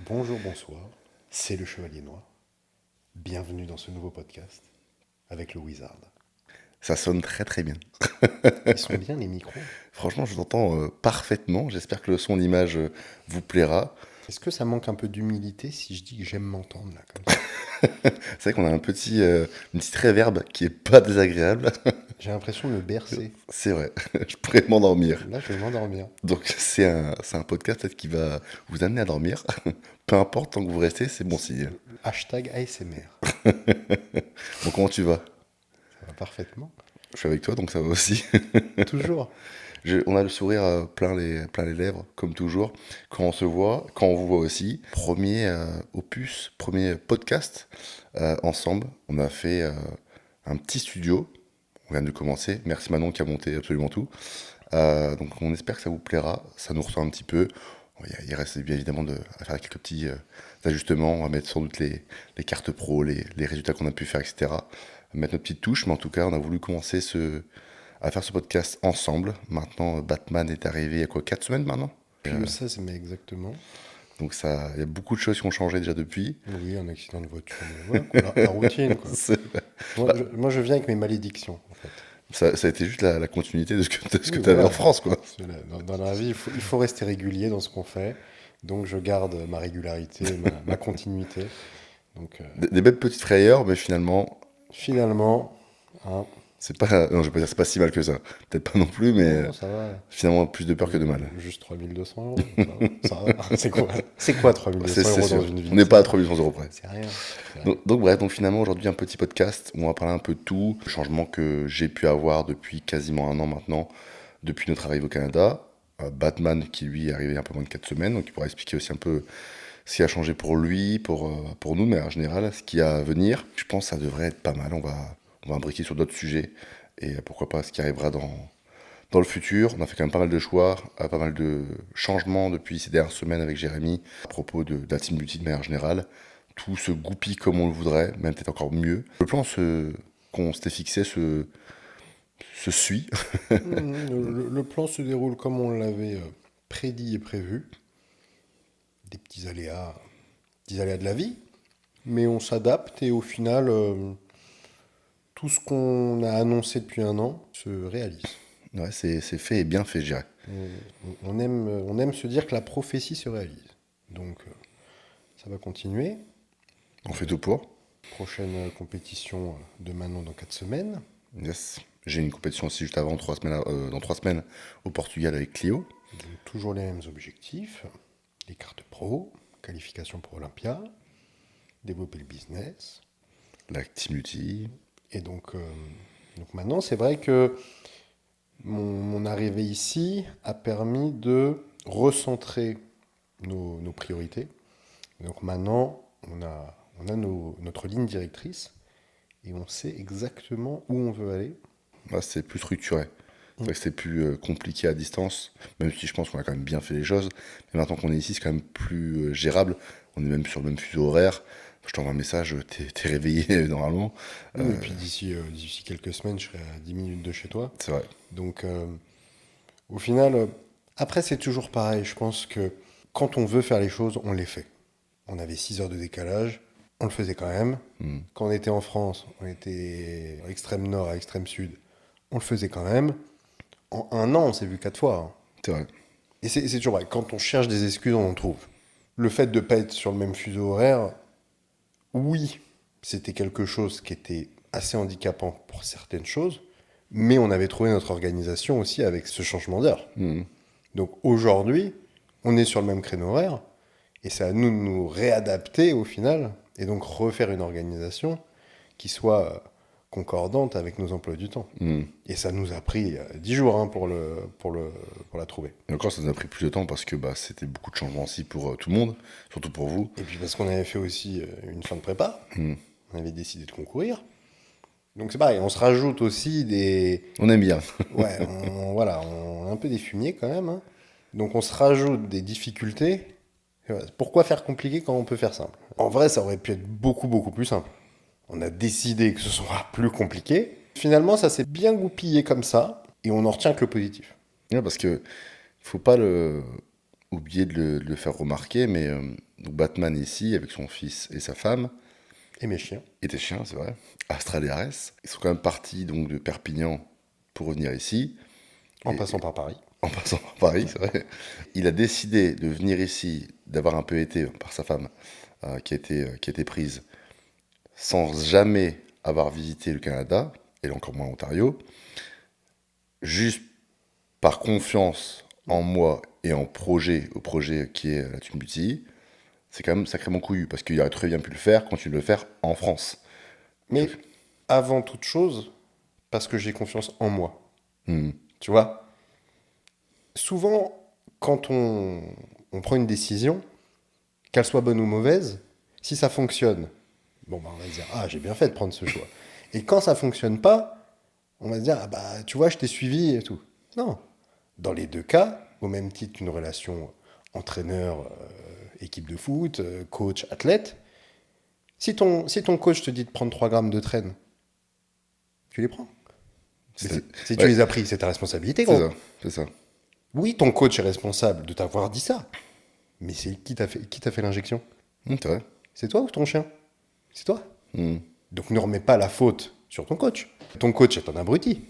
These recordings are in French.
Bonjour, bonsoir, c'est le Chevalier Noir. Bienvenue dans ce nouveau podcast avec le Wizard. Ça sonne très très bien. Ils sont bien les micros. Franchement, je t'entends parfaitement. J'espère que le son, l'image vous plaira. Est-ce que ça manque un peu d'humilité si je dis que j'aime m'entendre là comme ça? C'est vrai qu'on a une petite réverb qui est pas désagréable. J'ai l'impression de me bercer. C'est vrai, je pourrais m'endormir. Là, je vais m'endormir. Donc c'est un podcast peut-être qui va vous amener à dormir. Peu importe, tant que vous restez, c'est bon signe. Hashtag ASMR. Bon, comment tu vas? Ça va parfaitement. Je suis avec toi, donc ça va aussi. Toujours. On a le sourire plein les lèvres, comme toujours, quand on se voit, quand on vous voit aussi. Premier opus, premier podcast ensemble. On a fait un petit studio. On vient de commencer. Merci Manon qui a monté absolument tout. Donc on espère que ça vous plaira. Ça nous ressemble un petit peu. Il reste bien évidemment à faire quelques petits ajustements. On va mettre sans doute les cartes pro, les résultats qu'on a pu faire, etc. Mettre notre petite touche. Mais en tout cas, on a voulu commencer à faire ce podcast ensemble. Maintenant, Batman est arrivé il y a quoi, 4 semaines maintenant? Puis le 16 mai exactement. Donc il y a beaucoup de choses qui ont changé déjà depuis. Oui, un accident de voiture. Mais voilà, quoi, la routine, quoi. C'est- Moi, je viens avec mes malédictions, en fait. Ça a été juste la continuité de ce que Oui, tu avais voilà. en France, quoi. Dans la vie, il faut rester régulier dans ce qu'on fait. Donc, je garde ma régularité, ma continuité. Donc, Des belles petites frayeurs, mais finalement, hein, c'est pas, non, je vais pas dire c'est pas si mal que ça. Peut-être pas non plus, mais non, ça va. finalement plus de peur que de mal. Juste 3200 euros, ça va. C'est quoi 3200 C'est euros dans sûr. une vie? On n'est pas à 3 800 € près. C'est rien. C'est rien. Donc bref, donc finalement aujourd'hui un petit podcast où on va parler un peu de tout, le changement que j'ai pu avoir depuis quasiment un an maintenant, depuis notre arrivée au Canada. Batman qui lui est arrivé il y a un peu moins de 4 semaines, donc il pourra expliquer aussi un peu ce qui a changé pour lui, pour nous, mais en général ce qui a à venir. Je pense que ça devrait être pas mal, on va imbriquer sur d'autres sujets et pourquoi pas ce qui arrivera dans le futur. On a fait quand même pas mal de choix, pas mal de changements depuis ces dernières semaines avec Jérémy à propos de la team Beauty de manière générale. Tout se goupille comme on le voudrait, même peut-être encore mieux. Qu'on s'était fixé se suit. Le plan se déroule comme on l'avait prédit et prévu. Des petits aléas de la vie. Mais on s'adapte et au final, tout ce qu'on a annoncé depuis un an se réalise. Ouais, c'est fait et bien fait, je dirais. On aime se dire que la prophétie se réalise. Donc, ça va continuer. On fait tout pour. Prochaine compétition de Manon dans 4 semaines. Yes. J'ai une compétition aussi juste avant, dans 3 semaines, au Portugal avec Clio. Donc, toujours les mêmes objectifs. Les cartes pro, qualification pour Olympia, développer le business. La team Beauty. Et donc maintenant, c'est vrai que mon arrivée ici a permis de recentrer nos priorités. Donc maintenant, on a notre ligne directrice et on sait exactement où on veut aller. Là, c'est plus structuré. C'est vrai que c'est plus compliqué à distance, même si je pense qu'on a quand même bien fait les choses. Mais maintenant qu'on est ici, c'est quand même plus gérable. On est même sur le même fuseau horaire. Je t'envoie un message, t'es réveillé normalement. Oui, et puis d'ici quelques semaines, je serai à 10 minutes de chez toi. C'est vrai. Donc au final, après c'est toujours pareil. Je pense que quand on veut faire les choses, on les fait. On avait 6 heures de décalage, on le faisait quand même. Quand on était en France, on était à extrême nord, à extrême sud, on le faisait quand même. En un an, on s'est vu 4 fois, hein. C'est vrai. Et c'est toujours vrai. Quand on cherche des excuses, on en trouve. Le fait de ne pas être sur le même fuseau horaire, oui, c'était quelque chose qui était assez handicapant pour certaines choses, mais on avait trouvé notre organisation aussi avec ce changement d'heure. Donc aujourd'hui, on est sur le même créneau horaire, et c'est à nous de nous réadapter au final, et donc refaire une organisation qui soit concordante avec nos emplois du temps. Et ça nous a pris 10 jours hein, pour la trouver. Et encore, ça nous a pris plus de temps parce que c'était beaucoup de changements aussi pour tout le monde, surtout pour vous. Et puis parce qu'on avait fait aussi une fin de prépa, on avait décidé de concourir. Donc c'est pareil, on se rajoute aussi des... On aime bien. Ouais, voilà, on a un peu des fumiers quand même, hein. Donc on se rajoute des difficultés. Et voilà, pourquoi faire compliqué quand on peut faire simple? En vrai, ça aurait pu être beaucoup, beaucoup plus simple. On a décidé que ce soit plus compliqué. Finalement, ça s'est bien goupillé comme ça, et on n'en retient que le positif. Ouais, parce que faut pas le oublié de le faire remarquer, mais donc Batman ici, avec son fils et sa femme, Et mes chiens. et tes chiens, c'est vrai, Astral et Arès, ils sont quand même partis donc, de Perpignan pour revenir ici, En et passant par Paris. en passant par Paris, c'est vrai. Il a décidé de venir ici, d'avoir un peu été par sa femme, qui a été prise, sans jamais avoir visité le Canada, et encore moins l'Ontario, juste par confiance en moi et en projet, au projet qui est la Tumbuti, c'est quand même sacrément couillu, parce qu'il aurait très bien pu le faire, continuer de le faire en France. Mais avant toute chose, parce que j'ai confiance en moi. Hmm. Tu vois, souvent, quand on prend une décision, qu'elle soit bonne ou mauvaise, si ça fonctionne, bon, bah, on va se dire, ah, j'ai bien fait de prendre ce choix. Et quand ça fonctionne pas, on va se dire, ah bah, tu vois, je t'ai suivi et tout. Non. Dans les deux cas, au même titre qu'une relation entraîneur, équipe de foot, coach, athlète, si ton coach te dit de prendre 3 grammes de traîne, tu les prends. Si tu Ouais, les as pris, c'est ta responsabilité, c'est gros. ça, c'est ça. Oui, ton coach est responsable de t'avoir dit ça. Mais c'est qui t'a fait l'injection? C'est vrai. C'est toi ou ton chien? C'est toi. Hmm. Donc ne remets pas la faute sur ton coach. Ton coach est un abruti.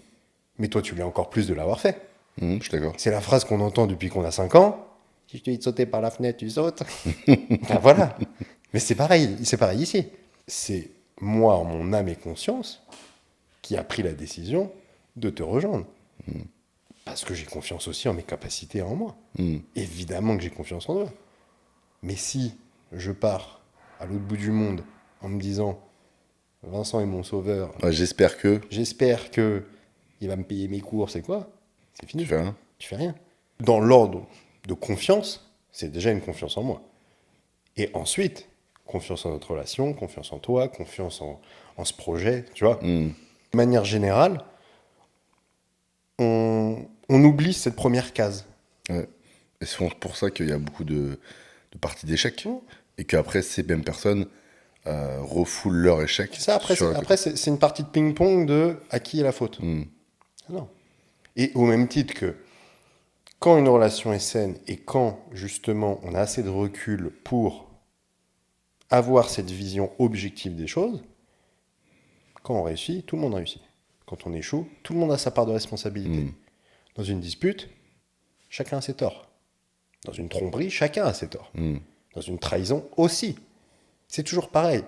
Mais toi, tu l'es encore plus de l'avoir fait. Je suis d'accord. C'est la phrase qu'on entend depuis qu'on a 5 ans. Si je te dis de sauter par la fenêtre, tu sautes. Ben voilà. Mais c'est pareil ici. C'est moi, en mon âme et conscience, qui a pris la décision de te rejoindre. Parce que j'ai confiance aussi en mes capacités et en moi. Hmm. Évidemment que j'ai confiance en eux. Mais si je pars à l'autre bout du monde en me disant Vincent est mon sauveur, Ouais, j'espère que j'espère que il va me payer mes courses et quoi, c'est fini. tu fais rien. Tu fais rien. Dans l'ordre de confiance, c'est déjà une confiance en moi. Et ensuite, confiance en notre relation, confiance en toi, confiance en ce projet, tu vois. Hmm. De manière générale, on oublie cette première case. Ouais. Et c'est pour ça qu'il y a beaucoup de parties d'échecs. Mm. Et qu'après, ces mêmes personnes refoulent leur échec. Ça, après, sur c'est, la après, c'est c'est une partie de ping-pong de à qui est la faute. Hmm. Ah non. Et au même titre que quand une relation est saine et quand justement on a assez de recul pour avoir cette vision objective des choses, quand on réussit, tout le monde réussit. Quand on échoue, tout le monde a sa part de responsabilité. Dans une dispute, chacun a ses torts. Dans une tromperie, chacun a ses torts. Dans une trahison aussi. C'est toujours pareil.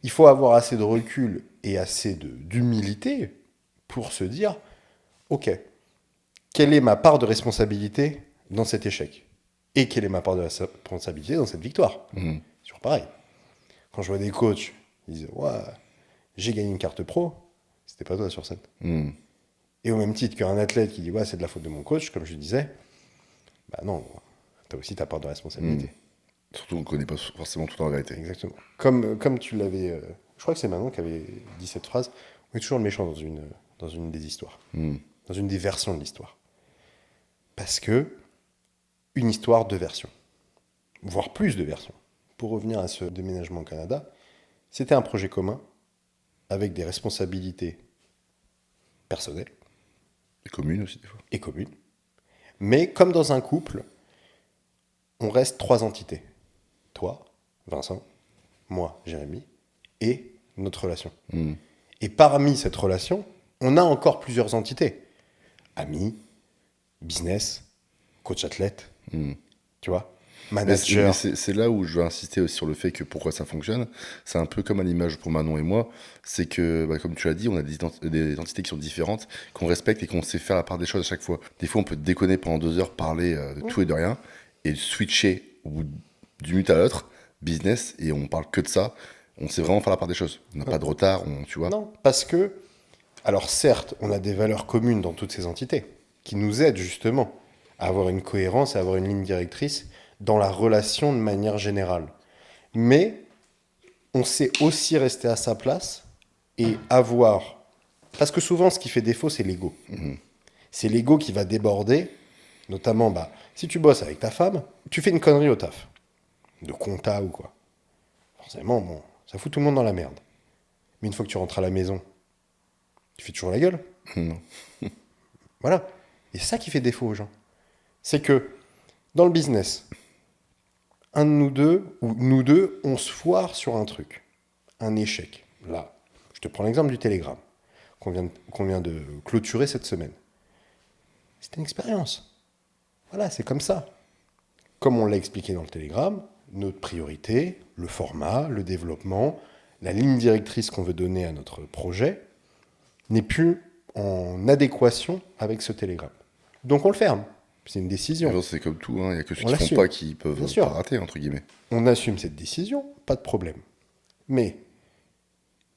Il faut avoir assez de recul et assez d'humilité pour se dire, ok, quelle est ma part de responsabilité dans cet échec? Et quelle est ma part de responsabilité dans cette victoire? C'est toujours pareil. Quand je vois des coachs, ils disent, ouais, j'ai gagné une carte pro, c'était pas toi sur scène. Hmm. Et au même titre qu'un athlète qui dit, ouais, c'est de la faute de mon coach, comme je disais, bah non, t'as aussi ta part de responsabilité. Surtout qu'on ne connaît pas forcément tout en vérité. Exactement. Comme tu l'avais. Je crois que c'est Manon qui avait dit cette phrase. On est toujours le méchant dans une des histoires. Dans une des versions de l'histoire. Parce que une histoire, deux versions. Voire plus de versions. Pour revenir à ce déménagement au Canada, c'était un projet commun avec des responsabilités personnelles Les communes aussi, des fois. et communes. Mais comme dans un couple, on reste 3 entités. Toi, Vincent, moi, Jérémy, et notre relation. Et parmi cette relation, on a encore plusieurs entités. Amis, business, coach athlète, tu vois, Mais manager. c'est là où je veux insister aussi sur le fait que pourquoi ça fonctionne. C'est un peu comme à l'image pour Manon et moi. C'est que, bah, comme tu l'as dit, on a des entités qui sont différentes, qu'on respecte et qu'on sait faire la part des choses à chaque fois. Des fois, on peut déconner pendant 2 heures, parler de tout et de rien, et switcher au bout d'une minute à l'autre, business, et on parle que de ça. On sait vraiment faire la part des choses. On n'a pas de retard, tu vois. Non, parce que, alors certes, on a des valeurs communes dans toutes ces entités, qui nous aident justement à avoir une cohérence, à avoir une ligne directrice dans la relation de manière générale. Mais on sait aussi rester à sa place et avoir... Parce que souvent, ce qui fait défaut, c'est l'ego. C'est l'ego qui va déborder, notamment, bah, si tu bosses avec ta femme, tu fais une connerie au taf, de compta ou quoi. Forcément, bon, ça fout tout le monde dans la merde. Mais une fois que tu rentres à la maison, tu fais toujours la gueule. Non. Voilà. Et c'est ça qui fait défaut aux gens. C'est que Dans le business, un de nous deux, ou nous deux, on se foire sur un truc, un échec. Là, je te prends l'exemple du Telegram, qu'on vient de clôturer cette semaine. C'était une expérience. Voilà, c'est comme ça. Comme on l'a expliqué dans le Telegram, notre priorité, le format, le développement, la ligne directrice qu'on veut donner à notre projet n'est plus en adéquation avec ce Telegram. Donc on le ferme. C'est une décision. Alors, c'est comme tout, il n'y a que ceux On qui ne font l'assume. pas qui peuvent Bien pas sûr. rater, entre guillemets. On assume cette décision, pas de problème. Mais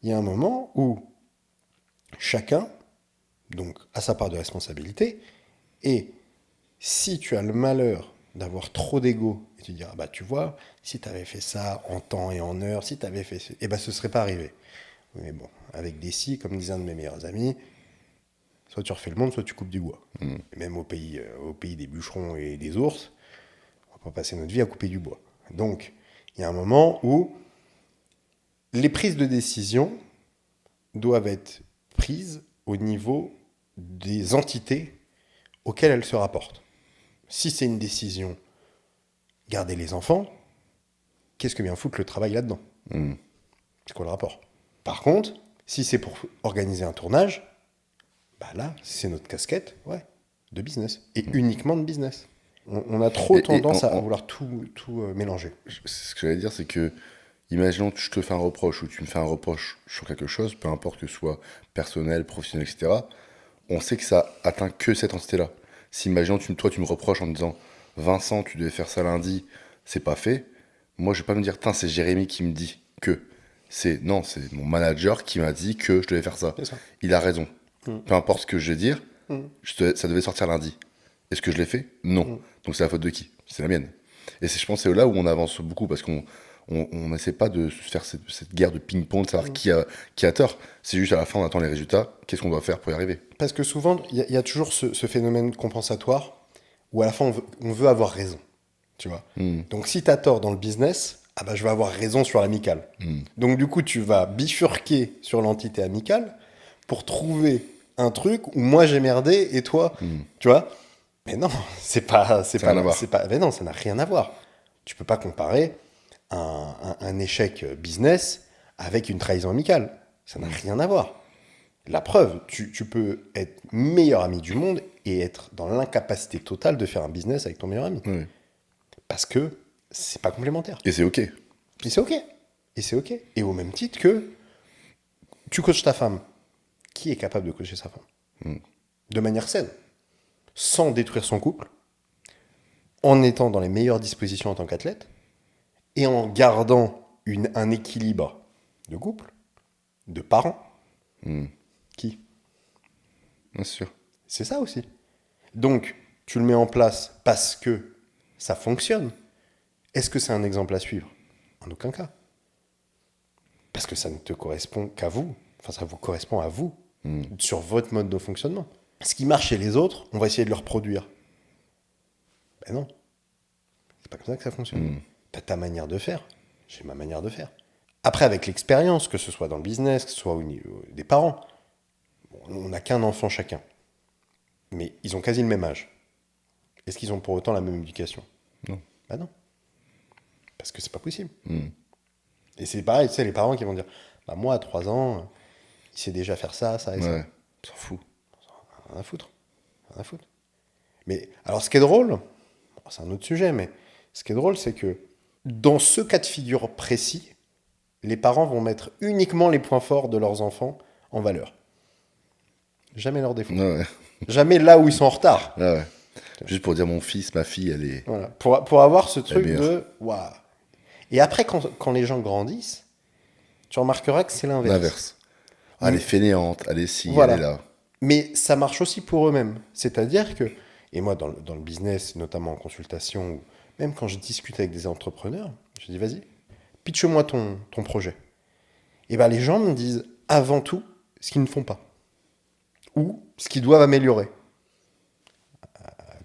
il y a un moment où chacun donc, a sa part de responsabilité, et si tu as le malheur d'avoir trop d'ego et te dire, ah bah tu vois, si tu avais fait ça en temps et en heure, si tu avais fait ça, eh ben ce serait pas arrivé. Mais bon, avec des si, comme disait un de mes meilleurs amis, soit tu refais le monde, soit tu coupes du bois. Et même au pays des bûcherons et des ours, on va pas passer notre vie à couper du bois. Donc, il y a un moment où les prises de décision doivent être prises au niveau des entités auxquelles elles se rapportent. Si c'est une décision, garder les enfants, qu'est-ce que vient foutre le travail là-dedans? C'est quoi le rapport? Par contre, si c'est pour organiser un tournage, bah là, c'est notre casquette, ouais, de business. Et uniquement de business. On a trop tendance à vouloir tout mélanger. Ce que j'allais dire, c'est que, imaginons que je te fais un reproche ou tu me fais un reproche sur quelque chose, peu importe que ce soit personnel, professionnel, etc., on sait que ça atteint que cette entité-là. Si, imaginons, toi, tu me reproches en me disant Vincent, tu devais faire ça lundi, c'est pas fait. Moi, je vais pas me dire, c'est Jérémy qui me dit que. Non, c'est mon manager qui m'a dit que je devais faire ça. C'est ça. Il a raison. Peu importe ce que je vais dire, ça devait sortir lundi. Est-ce que je l'ai fait? Non. Donc c'est la faute de qui? C'est la mienne. Et je pense que c'est là où on avance beaucoup, parce qu'on n'essaie pas de faire cette guerre de ping-pong, de savoir qui a tort. C'est juste à la fin, on attend les résultats. Qu'est-ce qu'on doit faire pour y arriver? Parce que souvent, il y a toujours ce phénomène compensatoire où à la fin, on veut avoir raison. Tu vois. Donc si tu as tort dans le business, ah bah, je vais avoir raison sur l'amical. Donc du coup, tu vas bifurquer sur l'entité amicale pour trouver un truc où moi j'ai merdé et toi, tu vois. Mais non, mais non, ça n'a rien à voir. Tu peux pas comparer un échec business avec une trahison amicale. Ça n'a rien à voir. La preuve, tu peux être meilleur ami du monde et être dans l'incapacité totale de faire un business avec ton meilleur ami. Oui. Parce que c'est pas complémentaire. Et c'est OK. Et c'est OK. Et c'est OK. Et au même titre que tu coaches ta femme. Qui est capable de coacher sa femme? De manière saine. Sans détruire son couple. En étant dans les meilleures dispositions en tant qu'athlète. Et en gardant un équilibre de couple. De parents. Qui? Bien sûr. C'est ça aussi. Donc, tu le mets en place parce que ça fonctionne. Est-ce que c'est un exemple à suivre? En aucun cas. Parce que ça ne te correspond qu'à vous. Enfin, ça vous correspond à vous. Sur votre mode de fonctionnement. Ce qui marche chez les autres, on va essayer de le reproduire. Ben non. C'est pas comme ça que ça fonctionne. T'as ta manière de faire. J'ai ma manière de faire. Après, avec l'expérience, que ce soit dans le business, que ce soit au niveau des parents, on n'a qu'un enfant chacun. Mais ils ont quasi le même âge. Est-ce qu'ils ont pour autant la même éducation? Non. Bah non. Parce que c'est pas possible. Et c'est pareil, tu sais, les parents qui vont dire bah moi, à 3 ans, il sait déjà faire ça, ça et ça. Ouais, s'en fout. Rien à foutre. Rien à foutre. Mais alors, ce qui est drôle, c'est un autre sujet, mais ce qui est drôle, c'est que dans ce cas de figure précis, les parents vont mettre uniquement les points forts de leurs enfants en valeur. Jamais leurs défauts. Ouais. Jamais là où ils sont en retard. Ouais. Juste pour dire mon fils, ma fille, elle est. Voilà. Pour avoir ce truc meilleure. de waouh. Et après, quand les gens grandissent, tu remarqueras que c'est l'inverse. L'inverse. Elle est fainéante, elle est ci, Voilà. elle est là. Mais ça marche aussi pour eux-mêmes. C'est-à-dire que, et moi dans le business, notamment en consultation, ou même quand je discute avec des entrepreneurs, je dis vas-y, pitch-moi ton projet. Et bien les gens me disent avant tout ce qu'ils ne font pas. Ou ce qu'ils doivent améliorer.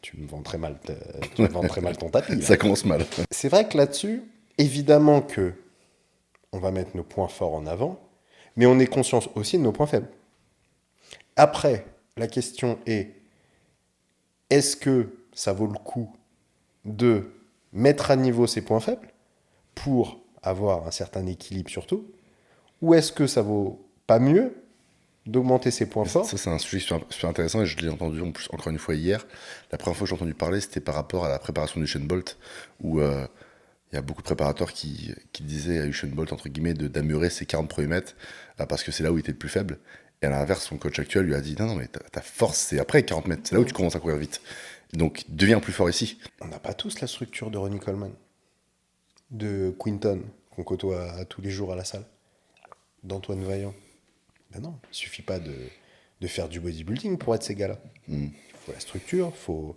Tu me vends très mal, tu me vends très mal ton tapis. Là. Ça commence mal. C'est vrai que là-dessus, évidemment que on va mettre nos points forts en avant, mais on est conscient aussi de nos points faibles. Après, la question est, est-ce que ça vaut le coup de mettre à niveau ses points faibles pour avoir un certain équilibre surtout, ou est-ce que ça vaut pas mieux d'augmenter ses points forts? Ça, c'est un sujet super intéressant et je l'ai entendu en plus encore une fois hier. La première fois que j'ai entendu parler, c'était par rapport à la préparation du Usain Bolt, où il y a beaucoup de préparateurs qui disaient à Usain Bolt, entre guillemets, d'amurer ses 40 premiers mètres, parce que c'est là où il était le plus faible. Et à l'inverse, son coach actuel lui a dit, non, non, mais ta force, c'est après les 40 mètres, c'est là où tu commences à courir vite. Donc, deviens plus fort ici. On n'a pas tous la structure de Ronnie Coleman, de Quinton, qu'on côtoie à tous les jours à la salle, d'Antoine Vaillant. Ben non, il suffit pas de faire du bodybuilding pour être ces gars-là. Il faut la structure, il faut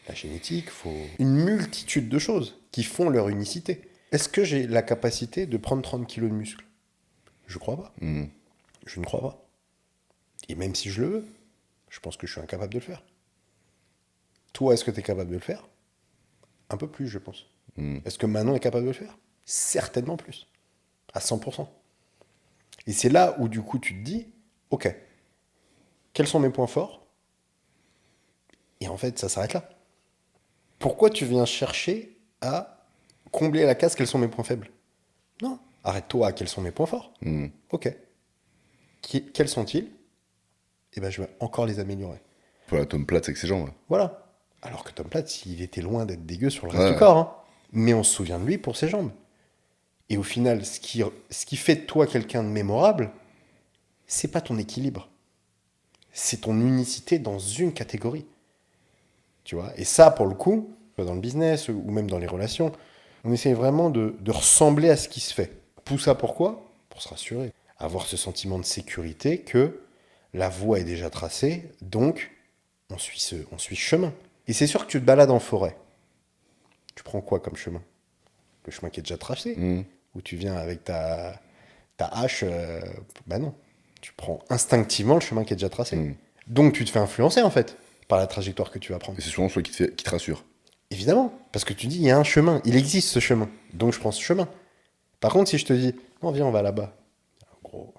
la génétique, il faut une multitude de choses qui font leur unicité. Est-ce que j'ai la capacité de prendre 30 kilos de muscle? Je crois pas. Je ne crois pas. Et même si je le veux, je pense que je suis incapable de le faire. Toi, est-ce que tu es capable de le faire? Un peu plus, je pense. Est-ce que Manon est capable de le faire? Certainement plus. À 100%. Et c'est là où, du coup, tu te dis, ok, quels sont mes points forts? Et en fait, ça s'arrête là. Pourquoi tu viens chercher à combler la case, quels sont mes points faibles? Non. Arrête-toi à quels sont mes points forts. Ok. Quels sont-ils? Eh ben, je vais encore les améliorer. Voilà, Tom Platz avec ses jambes. Voilà. Alors que Tom Platz, il était loin d'être dégueu sur le reste Ouais. du corps. Hein. Mais on se souvient de lui pour ses jambes. Et au final, ce qui fait de toi quelqu'un de mémorable, c'est pas ton équilibre. C'est ton unicité dans une catégorie. Tu vois? Et ça, pour le coup, dans le business ou même dans les relations, on essaie vraiment de ressembler à ce qui se fait. Tout ça pourquoi? Pour se rassurer. Avoir ce sentiment de sécurité que la voie est déjà tracée, donc on suit ce chemin. Et c'est sûr que tu te balades en forêt. Tu prends quoi comme chemin? Le chemin qui est déjà tracé? Ou tu viens avec ta hache? Bah non. Tu prends instinctivement le chemin qui est déjà tracé. Donc tu te fais influencer en fait par la trajectoire que tu vas prendre. Et c'est souvent celui qui te rassure. Évidemment, parce que tu dis, il y a un chemin, il existe ce chemin, donc je prends ce chemin. Par contre, si je te dis, non, viens, on va là-bas, gros,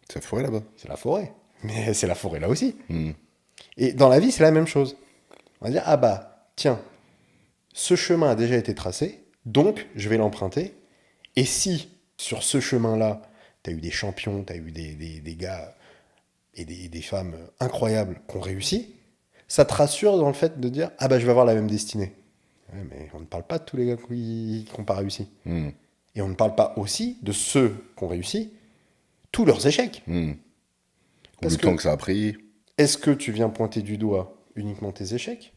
C'est la forêt là-bas. c'est la forêt. Mais c'est la forêt là aussi. Et dans la vie, c'est la même chose. On va dire, ah bah, tiens, ce chemin a déjà été tracé, donc je vais l'emprunter. Et si, sur ce chemin-là, tu as eu des champions, tu as eu des gars et des femmes incroyables qui ont réussi, ça te rassure dans le fait de dire, ah bah, je vais avoir la même destinée. Ouais, mais on ne parle pas de tous les gars qui n'ont pas réussi. Et on ne parle pas aussi de ceux qui ont réussi, tous leurs échecs. Ou Parce le que- temps que ça a pris. Est-ce que tu viens pointer du doigt uniquement tes échecs,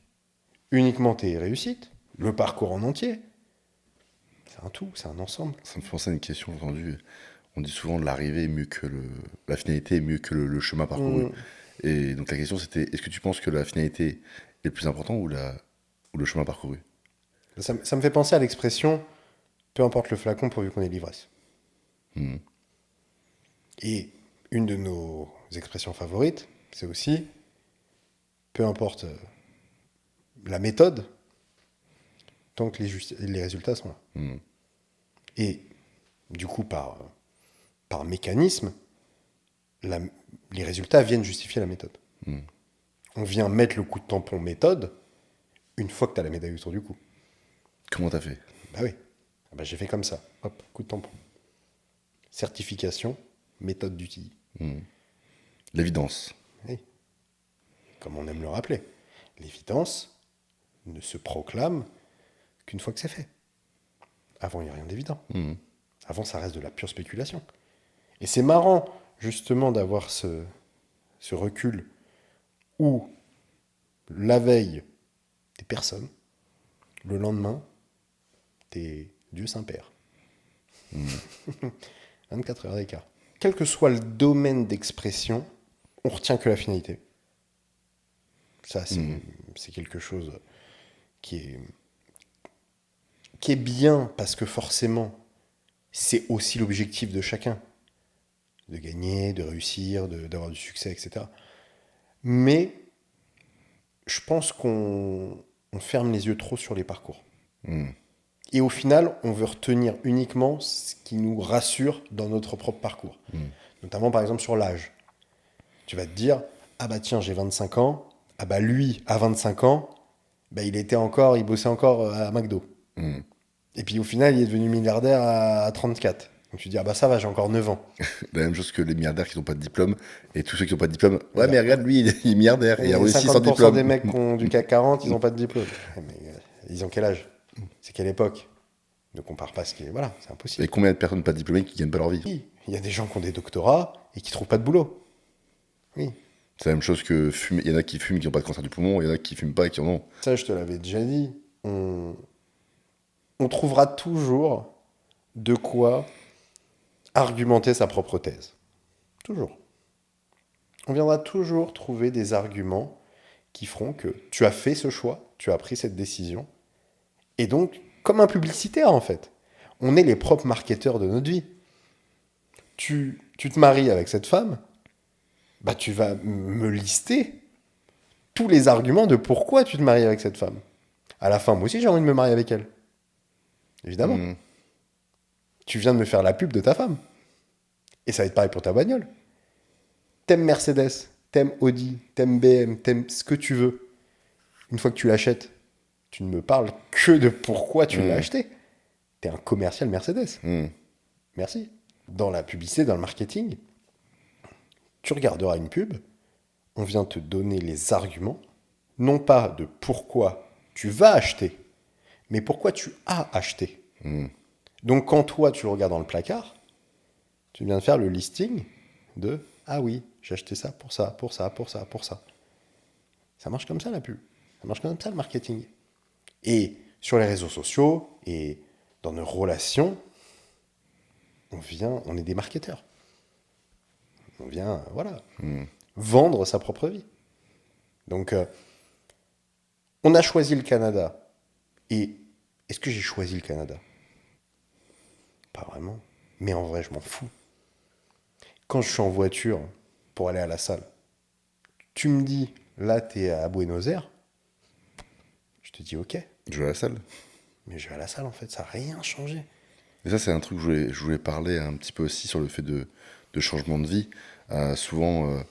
uniquement tes réussites, le parcours en entier? C'est un tout, c'est un ensemble. Ça me fait penser à une question entendue. On dit souvent l'arrivée est mieux que la finalité est mieux que le chemin parcouru. Et donc la question c'était, est-ce que tu penses que la finalité est le plus important ou le chemin parcouru? Ça me fait penser à l'expression peu importe le flacon pourvu qu'on ait l'ivresse. Et une de nos expressions favorites, c'est aussi peu importe la méthode, tant que les résultats sont là. Et du coup, par mécanisme, les résultats viennent justifier la méthode. On vient mettre le coup de tampon méthode une fois que tu as la médaille autour du cou. Comment t'as fait? Bah oui. Ah bah j'ai fait comme ça. Hop, coup de tampon. Certification, méthode d'outil. L'évidence. Oui. Comme on aime le rappeler. L'évidence ne se proclame qu'une fois que c'est fait. Avant, il n'y a rien d'évident. Avant, ça reste de la pure spéculation. Et c'est marrant, justement, d'avoir ce recul où, la veille, t'es personne, le lendemain, t'es Dieu Saint-Père. 24 heures d'écart. Quel que soit le domaine d'expression, on retient que la finalité. Ça, c'est quelque chose qui est bien, parce que forcément, c'est aussi l'objectif de chacun. De gagner, de réussir, d'avoir du succès, etc. Mais je pense qu'on ferme les yeux trop sur les parcours. Et au final, on veut retenir uniquement ce qui nous rassure dans notre propre parcours. Notamment, par exemple, sur l'âge. Tu vas te dire, ah bah tiens, j'ai 25 ans, ah bah lui, à 25 ans, il bossait encore à McDo. Hmm. Et puis au final, il est devenu milliardaire à 34. Donc tu te dis, ah bah ça va, j'ai encore 9 ans. La même chose que les milliardaires qui n'ont pas de diplôme. Et tous ceux qui n'ont pas de diplôme. Ouais, Bah, mais regarde, lui, il est milliardaire. Et il a et réussi sans 50% diplôme. des mecs qui ont du CAC 40, ils n'ont pas de diplôme. Mais ils ont quel âge? C'est quelle époque? Ne compare pas ce qui est... Voilà, c'est Et impossible. combien de personnes pas diplômées qui gagnent pas leur vie? Oui, il y a des gens qui ont des doctorats et qui trouvent pas de boulot. Oui, C'est la même chose que fumer. Il y en a qui fument qui n'ont pas de cancer du poumon. Il y en a qui fument pas et qui en ont. ça je te l'avais déjà dit. On trouvera toujours de quoi argumenter sa propre thèse. Toujours. On viendra toujours trouver des arguments qui feront que tu as fait ce choix, tu as pris cette décision. Et donc, comme un publicitaire en fait, on est les propres marketeurs de notre vie. Tu te maries avec cette femme, bah tu vas me lister tous les arguments de pourquoi tu te maries avec cette femme. À la fin, moi aussi j'ai envie de me marier avec elle. Évidemment. Hmm. Tu viens de me faire la pub de ta femme. Et ça va être pareil pour ta bagnole. T'aimes Mercedes, t'aimes Audi, t'aimes BM, t'aimes ce que tu veux. Une fois que tu l'achètes, tu ne me parles que de pourquoi tu l'as acheté. T'es un commercial Mercedes. Hmm. Merci. Dans la publicité, dans le marketing, tu regarderas une pub, on vient te donner les arguments, non pas de pourquoi tu vas acheter, mais pourquoi tu as acheté. Donc quand toi, tu le regardes dans le placard, tu viens de faire le listing de « Ah oui, j'ai acheté ça pour ça, pour ça, pour ça, pour ça ». Ça marche comme ça la pub. Ça marche comme ça le marketing. Et sur les réseaux sociaux et dans nos relations, on est des marketeurs. On vient, voilà, vendre sa propre vie. Donc, on a choisi le Canada. Et est-ce que j'ai choisi le Canada? Pas vraiment. Mais en vrai, je m'en fous. Quand je suis en voiture pour aller à la salle, tu me dis, là, t'es à Buenos Aires. Je te dis, ok. Je vais à la salle. Mais je vais à la salle, en fait. Ça n'a rien changé. Et ça, c'est un truc que je voulais parler un petit peu aussi sur le fait de changement de vie. Souvent,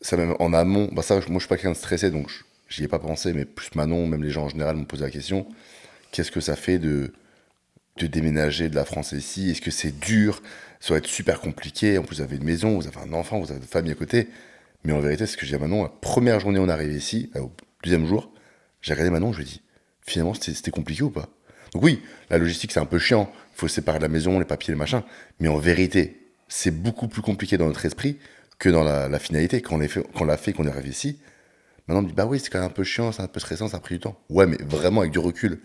ça même en amont, bah ça, moi je suis pas quelqu'un de stressé, donc j'y ai pas pensé, mais plus Manon, même les gens en général m'ont posé la question, qu'est-ce que ça fait de déménager de la France ici? Est-ce que c'est dur? Ça va être super compliqué, en plus vous avez une maison, vous avez un enfant, vous avez une famille à côté. Mais en vérité, c'est ce que j'ai dit à Manon, la première journée où on est arrivé ici, au deuxième jour, j'ai regardé Manon, je lui ai dit, finalement c'était compliqué ou pas? Donc oui, la logistique c'est un peu chiant, il faut séparer la maison, les papiers, les machins, mais en vérité, c'est beaucoup plus compliqué dans notre esprit que dans la finalité. Quand on l'a fait, qu'on est arrivé ici, maintenant on me dit, bah oui, c'est quand même un peu chiant, c'est un peu stressant, ça a pris du temps. Ouais, mais vraiment avec du recul,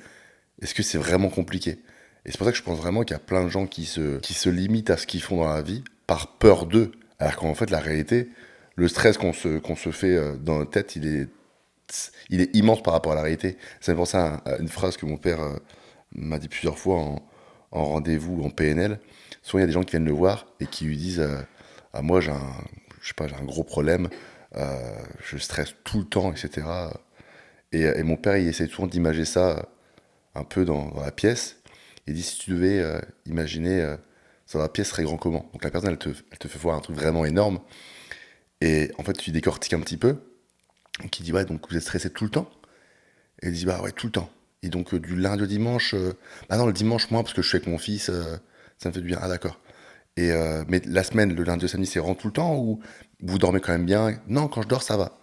est-ce que c'est vraiment compliqué? Et c'est pour ça que je pense vraiment qu'il y a plein de gens qui se limitent à ce qu'ils font dans la vie par peur d'eux. Alors qu'en fait, la réalité, le stress qu'on se fait dans notre tête, il est immense par rapport à la réalité. Ça me fait penser à une phrase que mon père m'a dit plusieurs fois en rendez-vous en PNL. Souvent, il y a des gens qui viennent le voir et qui lui disent ah, moi, je sais pas, j'ai un gros problème, je stresse tout le temps, etc. Et mon père, il essaie souvent d'imager ça un peu dans la pièce. Il dit si tu devais imaginer ça, la pièce serait grand comment. Donc la personne, elle te fait voir un truc vraiment énorme. Et en fait, tu décortiques un petit peu. Qui dit ouais, donc vous êtes stressé tout le temps? Et il dit bah ouais, tout le temps. Et donc du lundi au dimanche, bah non, le dimanche moins parce que je suis avec mon fils, ça me fait du bien. Ah d'accord. Mais la semaine, le lundi au samedi, c'est vraiment tout le temps ou vous dormez quand même bien? Non, quand je dors, ça va.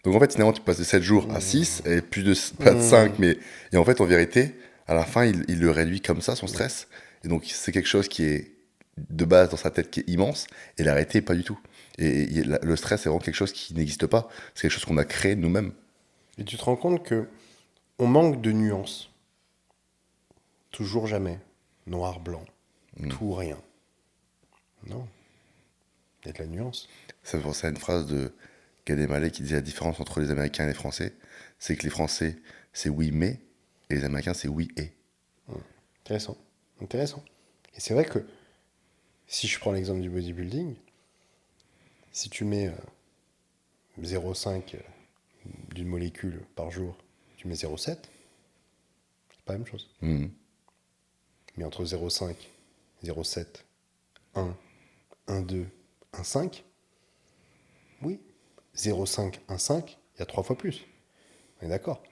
Donc en fait, finalement, tu passes de 7 jours à 6 et plus pas de 5 mais et en fait, en vérité, à la fin, il le réduit comme ça, son stress. Et donc c'est quelque chose qui est de base dans sa tête qui est immense et la réalité, pas du tout. Et le stress, c'est vraiment quelque chose qui n'existe pas. C'est quelque chose qu'on a créé nous-mêmes. Et tu te rends compte que on manque de nuances. Toujours jamais. Noir, blanc. Tout ou rien. Non. Il y a de la nuance. Ça me fait penser à une phrase de Gad Elmaleh qui disait la différence entre les Américains et les Français, c'est que les Français, c'est oui mais, et les Américains, c'est oui et. Intéressant. Intéressant. Et c'est vrai que si je prends l'exemple du bodybuilding, si tu mets 0,5 d'une molécule par jour, tu mets 0,7, c'est pas la même chose. Mhm. Mais entre 0,5, 0,7, 1, 1,2, 1,5, oui, 0,5, 1,5, il y a 3 fois plus. On est d'accord.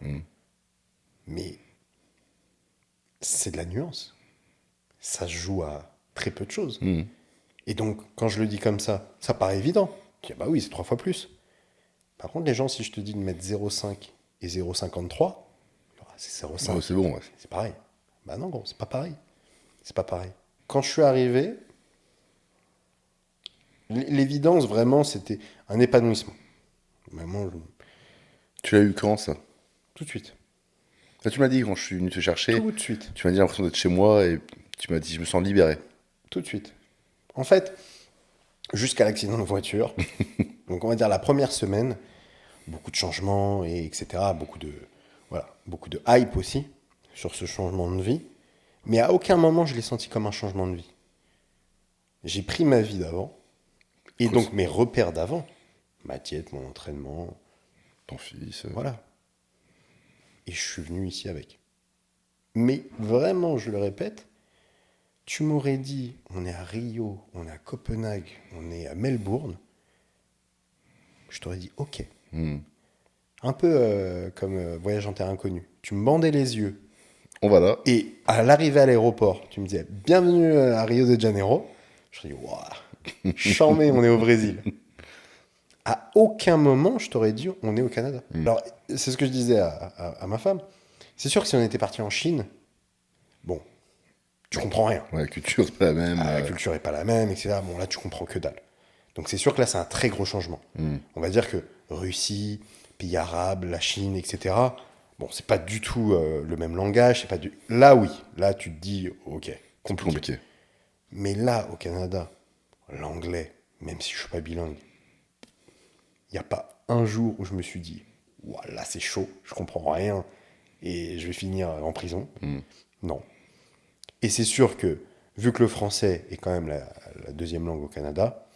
Mais c'est de la nuance. Ça se joue à très peu de choses. Et donc, quand je le dis comme ça paraît évident. Je dis, bah oui, c'est 3 fois plus. Par contre, les gens, si je te dis de mettre 0,5 et 0,53, c'est 0,5. Ouais, c'est bon, ouais. C'est pareil. Bah non, gros, c'est pas pareil. C'est pas pareil. Quand je suis arrivé, l'évidence, vraiment, c'était un épanouissement. Vraiment, Tu l'as eu quand, ça? tout de suite. Là, tu m'as dit, quand je suis venu te chercher, Tout de suite. tu m'as dit l'impression d'être chez moi et tu m'as dit, je me sens libéré. Tout de suite. En fait, jusqu'à l'accident de voiture, donc on va dire la première semaine, beaucoup de changements, et etc. Beaucoup de hype aussi sur ce changement de vie. Mais à aucun moment je l'ai senti comme un changement de vie. J'ai pris ma vie d'avant, et donc mes repères d'avant, ma diète, mon entraînement, Ton fils. voilà. Et je suis venu ici avec. Mais vraiment, je le répète, tu m'aurais dit, on est à Rio, on est à Copenhague, on est à Melbourne, je t'aurais dit, ok. Un peu comme Voyage en terre inconnue. Tu me bandais les yeux. On va là. Et à l'arrivée à l'aéroport, tu me disais, bienvenue à Rio de Janeiro. Je te dis, waouh, charmé, on est au Brésil. À aucun moment, je t'aurais dit, on est au Canada. Alors, c'est ce que je disais à ma femme. C'est sûr que si on était parti en Chine, bon, tu comprends rien. Ouais, la culture, c'est pas la même. La culture n'est pas la même, etc. Bon, là, tu comprends que dalle. Donc, c'est sûr que là, c'est un très gros changement. On va dire que Russie, pays arabes, la Chine, etc. Bon, c'est pas du tout le même langage. C'est pas du... Là, oui. Là, tu te dis, ok, C'est compliqué. compliqué. Mais là, au Canada, l'anglais, même si je suis pas bilingue, il n'y a pas un jour où je me suis dit, ouah, là, c'est chaud, je comprends rien et je vais finir en prison. Non. Et c'est sûr que, vu que le français est quand même la deuxième langue au Canada,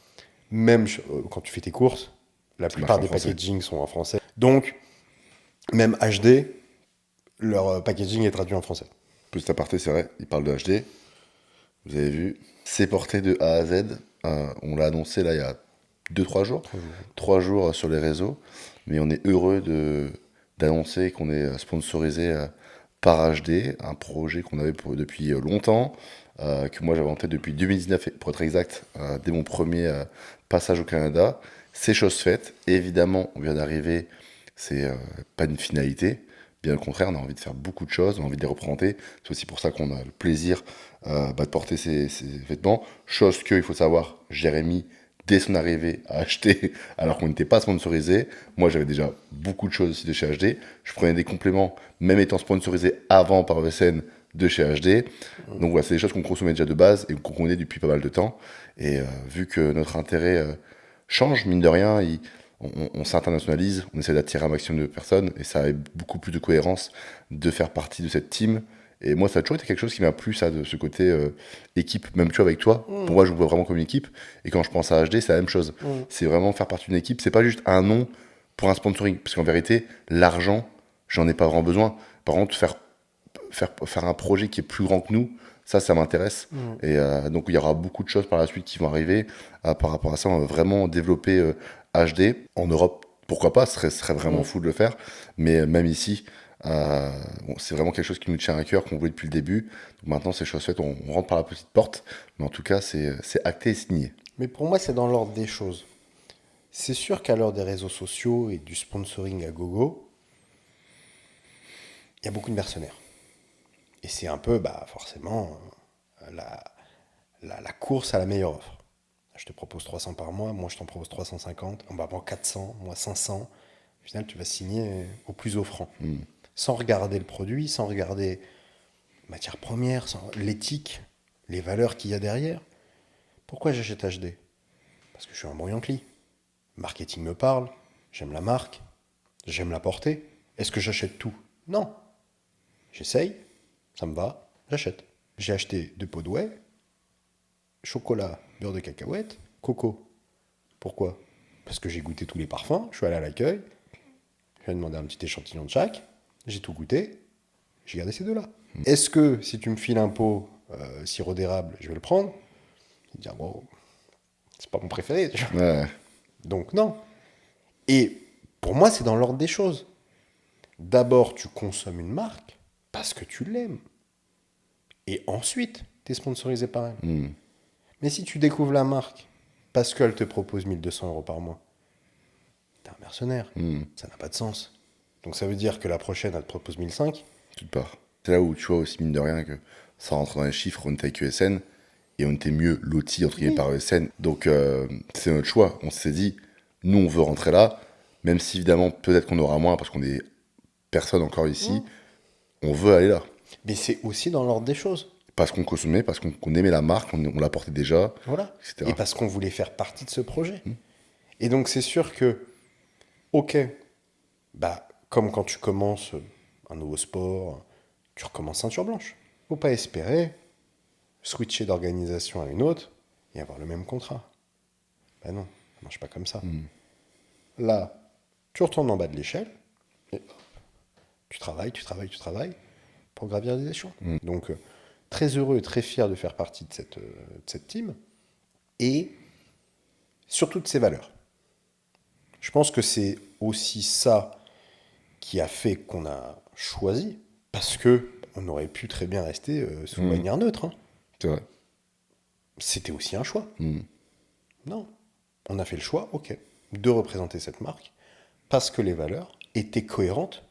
même quand tu fais tes courses, la plupart marche en des français. packaging sont en français. Donc, même HD, leur packaging est traduit en français. Petit aparté, c'est vrai, il parle de HD. Vous avez vu. C'est porté de A à Z. On l'a annoncé là il y a 2-3 jours. 3 jours sur les réseaux. Mais on est heureux d'annoncer qu'on est sponsorisé par HD, un projet qu'on avait depuis longtemps, que moi j'avais en tête depuis 2019, pour être exact, dès mon premier passage au Canada. C'est chose faite. Évidemment, on vient d'arriver, c'est pas une finalité. Bien au contraire, on a envie de faire beaucoup de choses, on a envie de les représenter. C'est aussi pour ça qu'on a le plaisir de porter ces vêtements. Chose que, il faut savoir, Jérémy, dès son arrivée, a acheté alors qu'on n'était pas sponsorisé. Moi, j'avais déjà beaucoup de choses aussi de chez HD. Je prenais des compléments, même étant sponsorisé avant par VSN de chez HD. Donc voilà, c'est des choses qu'on consommait déjà de base et qu'on connaît depuis pas mal de temps. Et vu que notre intérêt change, mine de rien, on s'internationalise, on essaie d'attirer un maximum de personnes et ça a beaucoup plus de cohérence de faire partie de cette team. Et moi, ça a toujours été quelque chose qui m'a plu, ça, de ce côté équipe, même tu vois, avec toi. Pour moi, je vous vois vraiment comme une équipe. Et quand je pense à HD, c'est la même chose. C'est vraiment faire partie d'une équipe. C'est pas juste un nom pour un sponsoring. Parce qu'en vérité, l'argent, j'en ai pas vraiment besoin. Par contre, faire un projet qui est plus grand que nous, ça m'intéresse. Et donc, il y aura beaucoup de choses par la suite qui vont arriver par rapport à ça. On va vraiment développer HD en Europe. Pourquoi pas, ce serait vraiment fou de le faire. Mais même ici, c'est vraiment quelque chose qui nous tient à cœur, qu'on voulait depuis le début. Donc maintenant, c'est chose faite, on rentre par la petite porte. Mais en tout cas, c'est acté et signé. Mais pour moi, c'est dans l'ordre des choses. C'est sûr qu'à l'heure des réseaux sociaux et du sponsoring à gogo, il y a beaucoup de mercenaires. Et c'est un peu, bah, forcément, la course à la meilleure offre. Je te propose 300 par mois, moi je t'en propose 350, on va prendre 400, moi 500. Au final, tu vas signer au plus offrant. Sans regarder le produit, sans regarder matière première, sans l'éthique, les valeurs qu'il y a derrière. Pourquoi j'achète HD? Parce que je suis un bon Yankee. Marketing me parle, j'aime la marque, j'aime la porter. Est-ce que j'achète tout? Non. J'essaye, ça me va, j'achète. J'ai acheté 2 pots de whey, chocolat, beurre de cacahuète, coco. Pourquoi? Parce que j'ai goûté tous les parfums, je suis allé à l'accueil, je lui ai demandé un petit échantillon de chaque, j'ai tout goûté, j'ai gardé ces deux-là. Est-ce que si tu me files un pot sirop d'érable, je vais le prendre? Je vais dire, bon, c'est pas mon préféré. Tu vois. Ouais. Donc non. Et pour moi, c'est dans l'ordre des choses. D'abord, tu consommes une marque, parce que tu l'aimes. Et ensuite, tu es sponsorisé par elle. Mais si tu découvres la marque parce qu'elle te propose 1 200 € par mois, t'es un mercenaire. Ça n'a pas de sens. Donc ça veut dire que la prochaine, elle te propose 1 500. Toute part. C'est là où tu vois aussi, mine de rien, que ça rentre dans les chiffres, on était avec ESN, et on était mieux loti, entre guillemets, par ESN. Donc, c'est notre choix. On s'est dit, nous, on veut rentrer là, même si, évidemment, peut-être qu'on aura moins, parce qu'on est personne encore ici, on veut aller là. Mais c'est aussi dans l'ordre des choses. Parce qu'on consommait, parce qu'on aimait la marque, on la portait déjà, Voilà. etc. Et parce qu'on voulait faire partie de ce projet. Et donc c'est sûr que, ok, bah, comme quand tu commences un nouveau sport, tu recommences ceinture blanche. Faut pas espérer switcher d'organisation à une autre et avoir le même contrat. Bah non, ça marche pas comme ça. Là, tu retournes en bas de l'échelle et tu travailles pour gravir les échelons. Donc, très heureux, très fier de faire partie de cette team et surtout de ses valeurs. Je pense que c'est aussi ça qui a fait qu'on a choisi, parce que on aurait pu très bien rester sous bannière neutre. Hein. C'est vrai. C'était aussi un choix. Non. On a fait le choix, ok, de représenter cette marque, parce que les valeurs étaient cohérentes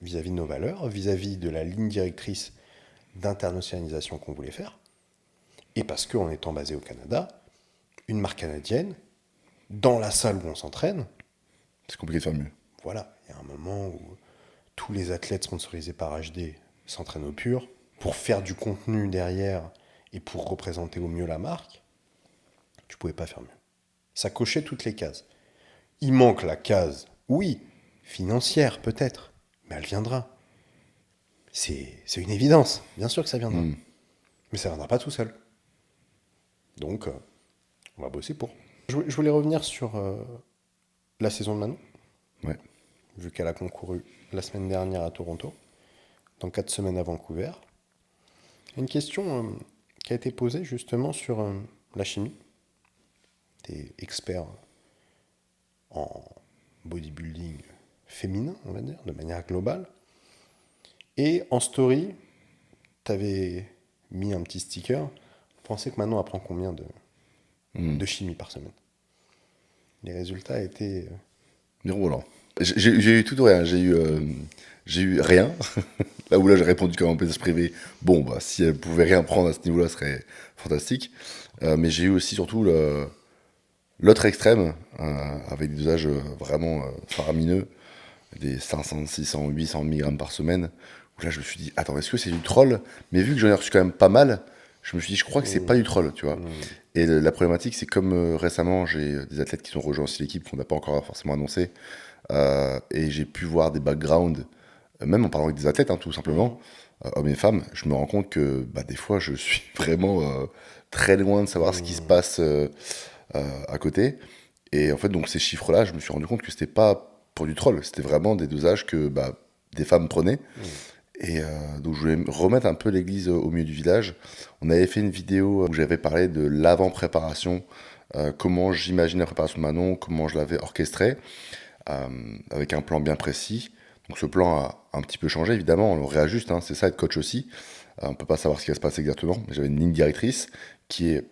vis-à-vis de nos valeurs, vis-à-vis de la ligne directrice d'internationalisation qu'on voulait faire, et parce qu'en étant basé au Canada, une marque canadienne, dans la salle où on s'entraîne, C'est compliqué de faire mieux. voilà, il y a un moment où tous les athlètes sponsorisés par HD s'entraînent au pur pour faire du contenu derrière et pour représenter au mieux la marque. Tu pouvais pas faire mieux. Ça cochait toutes les cases. Il manque la case, oui, financière peut-être, mais elle viendra. C'est une évidence, bien sûr que ça viendra. Mais ça viendra pas tout seul. Donc, on va bosser pour. Je voulais revenir sur la saison de Manon, Ouais. vu qu'elle a concouru la semaine dernière à Toronto, dans 4 semaines à Vancouver. Une question qui a été posée justement sur la chimie. Tu es expert en bodybuilding féminin, on va dire, de manière globale. Et en story, tu avais mis un petit sticker. Vous pensez que Manon apprend combien de chimie par semaine? Les résultats étaient... Mirobolant. J'ai eu tout ou rien. J'ai eu rien. Là où là, j'ai répondu comme un message privé. Bon, bah, si elle pouvait rien prendre à ce niveau-là, ce serait fantastique. Mais j'ai eu aussi surtout l'autre extrême, avec des dosages vraiment faramineux, des 500, 600, 800 mg par semaine. Où là, je me suis dit, attends, est-ce que c'est du troll? Mais vu que j'en ai reçu quand même pas mal, je me suis dit, je crois que c'est pas du troll, tu vois. Et la problématique, c'est comme récemment, j'ai des athlètes qui sont rejoints aussi l'équipe qu'on n'a pas encore forcément annoncé. Et j'ai pu voir des backgrounds, même en parlant avec des athlètes, hein, tout simplement, hommes et femmes, je me rends compte que bah, des fois, je suis vraiment très loin de savoir ce qui se passe à côté. Et en fait, donc ces chiffres-là, je me suis rendu compte que c'était pas pour du troll, c'était vraiment des dosages que bah, des femmes prenaient. Et donc je voulais remettre un peu l'église au milieu du village. On avait fait une vidéo où j'avais parlé de l'avant-préparation, comment j'imaginais la préparation de Manon, comment je l'avais orchestrée, avec un plan bien précis. Donc ce plan a un petit peu changé, évidemment, on le réajuste, hein, c'est ça être coach aussi. On peut pas savoir ce qui va se passer exactement, mais j'avais une ligne directrice qui est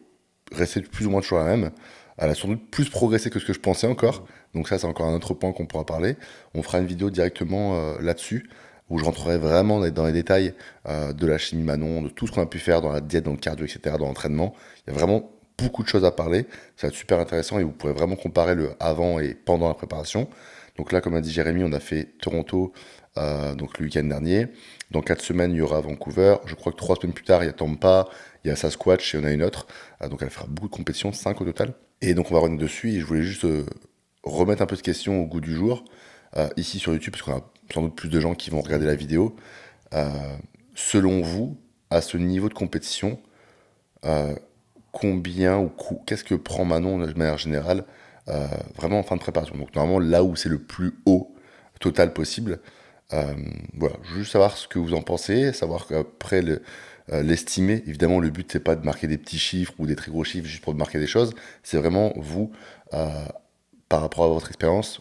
restée plus ou moins toujours la même. Elle a sans doute plus progressé que ce que je pensais encore. Donc ça, c'est encore un autre point qu'on pourra parler. On fera une vidéo directement là-dessus, où je rentrerai vraiment dans les détails de la chimie Manon, de tout ce qu'on a pu faire dans la diète, dans le cardio, etc., dans l'entraînement. Il y a vraiment beaucoup de choses à parler. Ça va être super intéressant et vous pourrez vraiment comparer le avant et pendant la préparation. Donc là, comme a dit Jérémy, on a fait Toronto donc le week-end dernier. Dans 4 semaines, il y aura Vancouver. Je crois que 3 semaines plus tard, il y a Tampa, il y a Sasquatch et on a une autre. Donc elle fera beaucoup de compétitions, 5 au total. Et donc on va revenir dessus et je voulais juste remettre un peu de questions au goût du jour. Ici sur YouTube, parce qu'on a sans doute plus de gens qui vont regarder la vidéo. Selon vous, à ce niveau de compétition, combien ou qu'est-ce que prend Manon de manière générale vraiment en fin de préparation? Donc normalement là où c'est le plus haut total possible. Voilà, je veux juste savoir ce que vous en pensez, savoir qu'après l'estimer, évidemment le but c'est pas de marquer des petits chiffres ou des très gros chiffres juste pour marquer des choses, c'est vraiment vous, par rapport à votre expérience,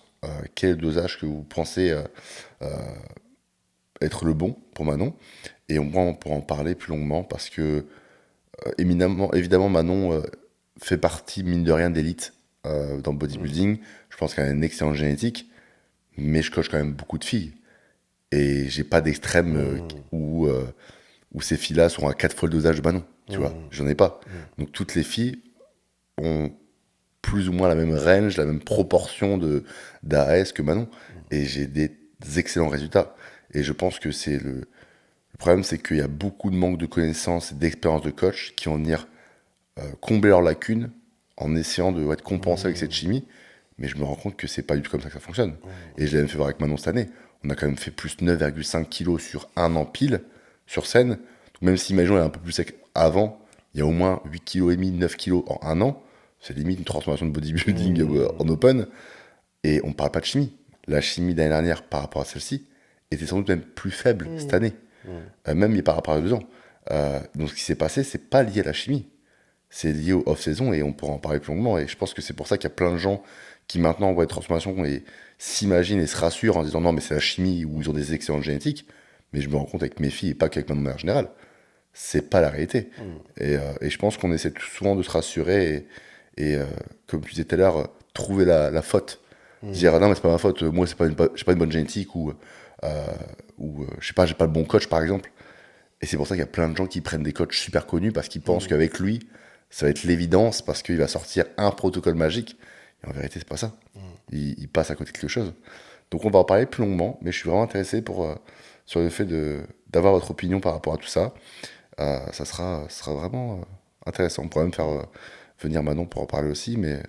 quel est le dosage que vous pensez être le bon pour Manon. Et on pourra en parler plus longuement parce que, évidemment, Manon fait partie, mine de rien, d'élite dans le bodybuilding. Je pense qu'elle a une excellente génétique, mais je coach quand même beaucoup de filles. Et j'ai pas d'extrême où ces filles-là sont à 4 fois le dosage de Manon. Tu vois, j'en ai pas. Donc toutes les filles ont plus ou moins la même range, la même proportion d'AS que Manon. Et j'ai des excellents résultats. Et je pense que le problème, c'est qu'il y a beaucoup de manque de connaissances et d'expérience de coach qui vont venir combler leurs lacunes en essayant de compenser avec cette chimie. Mais je me rends compte que c'est pas du tout comme ça que ça fonctionne. Et je l'ai même fait voir avec Manon cette année. On a quand même fait plus 9,5 kilos sur un an pile, sur scène. Donc même si, imaginons, elle est un peu plus sec avant, il y a au moins 8,5 kg, 9 kilos en un an. C'est limite une transformation de bodybuilding en open. Et on ne parle pas de chimie. La chimie d'année dernière par rapport à celle-ci était sans doute même plus faible cette année. Même par rapport à 2 ans. Donc ce qui s'est passé, c'est pas lié à la chimie. C'est lié au off-saison et on pourra en parler plus longuement. Et je pense que c'est pour ça qu'il y a plein de gens qui maintenant voient les transformations et s'imaginent et se rassurent en disant non, mais c'est la chimie ou ils ont des excellentes génétiques. Mais je me rends compte avec mes filles et pas qu'avec ma mère en général. C'est pas la réalité. Et je pense qu'on essaie souvent de se rassurer et comme tu disais tout à l'heure, trouver la faute. Dire ah non, mais c'est pas ma faute, moi j'ai pas une bonne génétique ou je sais pas, j'ai pas le bon coach par exemple. Et c'est pour ça qu'il y a plein de gens qui prennent des coachs super connus parce qu'ils pensent qu'avec lui, ça va être l'évidence parce qu'il va sortir un protocole magique. Et en vérité, c'est pas ça. Il passe à côté de quelque chose. Donc on va en parler plus longuement, mais je suis vraiment intéressé sur le fait d'avoir votre opinion par rapport à tout ça. Ça sera vraiment intéressant. On pourrait même faire venir Manon pour en parler aussi, mais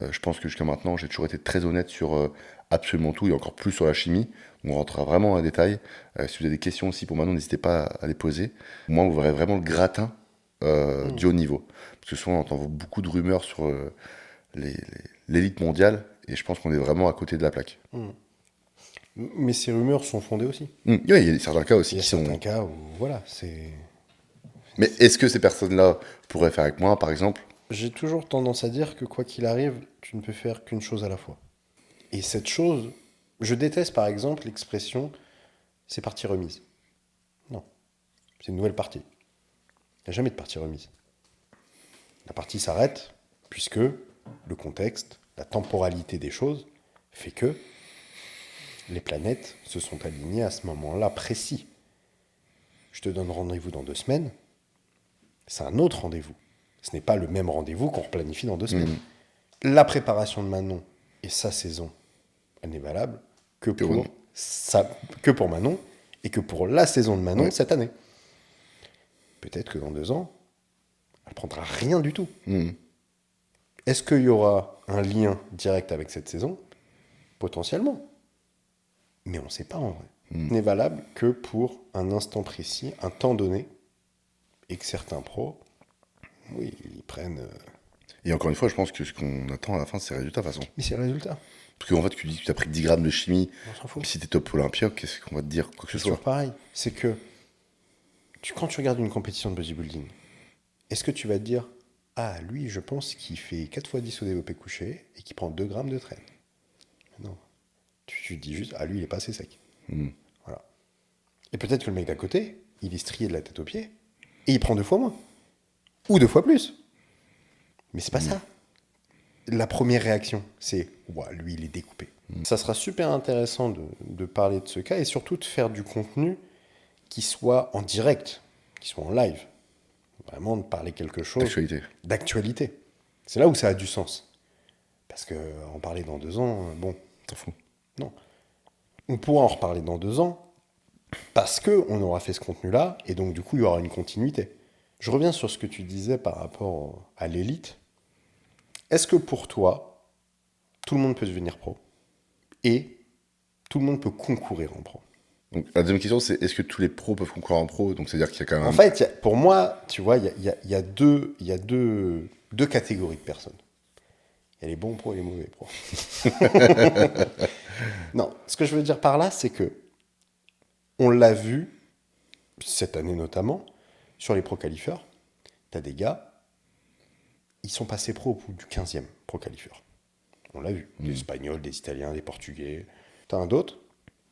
je pense que jusqu'à maintenant, j'ai toujours été très honnête sur absolument tout et encore plus sur la chimie. On rentrera vraiment dans les détails. Si vous avez des questions aussi pour Manon, n'hésitez pas à les poser. Au moins, vous verrez vraiment le gratin du haut niveau. Parce que souvent, on entend beaucoup de rumeurs sur les- les- l'élite mondiale, et je pense qu'on est vraiment à côté de la plaque. Mais ces rumeurs sont fondées aussi. Oui, il y a certains cas aussi Il y a qui certains sont... cas où, voilà, c'est... Mais est-ce que ces personnes-là pourraient faire avec moi, par exemple? J'ai toujours tendance à dire que quoi qu'il arrive, tu ne peux faire qu'une chose à la fois. Et cette chose, je déteste par exemple l'expression c'est partie remise. Non, c'est une nouvelle partie. Il n'y a jamais de partie remise. La partie s'arrête puisque le contexte, la temporalité des choses fait que les planètes se sont alignées à ce moment-là précis. Je te donne rendez-vous dans 2 semaines, c'est un autre rendez-vous. Ce n'est pas le même rendez-vous qu'on replanifie dans 2 semaines. La préparation de Manon et sa saison, elle n'est valable que Que Manon. que pour Manon et que pour la saison de Manon Ouais. cette année. Peut-être que dans 2 ans, elle prendra rien du tout. Est-ce qu'il y aura un lien direct avec cette saison? Potentiellement. Mais on ne sait pas en vrai. N'est valable que pour un instant précis, un temps donné, et que certains pros, oui, ils prennent. Et encore une fois, je pense que ce qu'on attend à la fin, c'est les résultats, de toute façon. Mais c'est le résultat. Parce qu'en fait, tu dis que tu as pris 10 grammes de chimie, On s'en fout. si t'es top olympia, qu'est-ce qu'on va te dire? Quoi que ce C'est toujours soit. pareil. C'est que quand tu regardes une compétition de bodybuilding, est-ce que tu vas te dire, ah, lui, je pense qu'il fait 4 fois 10 au développé couché et qu'il prend 2 grammes de traîne? Non. Tu te dis juste, ah, lui, il est pas assez sec. Voilà. Et peut-être que le mec d'à côté, il est strié de la tête aux pieds et il prend 2 fois moins. Ou 2 fois plus. Mais c'est pas ça. La première réaction, c'est ouah, lui, il est découpé. Ça sera super intéressant de parler de ce cas et surtout de faire du contenu qui soit en direct, qui soit en live. Vraiment de parler quelque chose Actualité. d'actualité. C'est là où ça a du sens. Parce que en parler dans 2 ans, bon, T'en fous. non. On pourra en reparler dans 2 ans parce que on aura fait ce contenu-là et donc du coup il y aura une continuité. Je reviens sur ce que tu disais par rapport à l'élite. Est-ce que pour toi, tout le monde peut devenir pro et tout le monde peut concourir en pro? Donc, la deuxième question, c'est est-ce que tous les pros peuvent concourir en pro? Donc, c'est-à-dire qu'il y a quand même. En fait, pour moi, tu vois, il y a deux catégories de personnes. Il y a les bons pros et les mauvais pros. Non, ce que je veux dire par là, c'est que on l'a vu, cette année notamment, sur les pro-qualifeurs. Tu as des gars, ils sont passés pro au bout du 15e pro-qualifeur. On l'a vu. Des Espagnols, des Italiens, des Portugais. T'as un d'autre,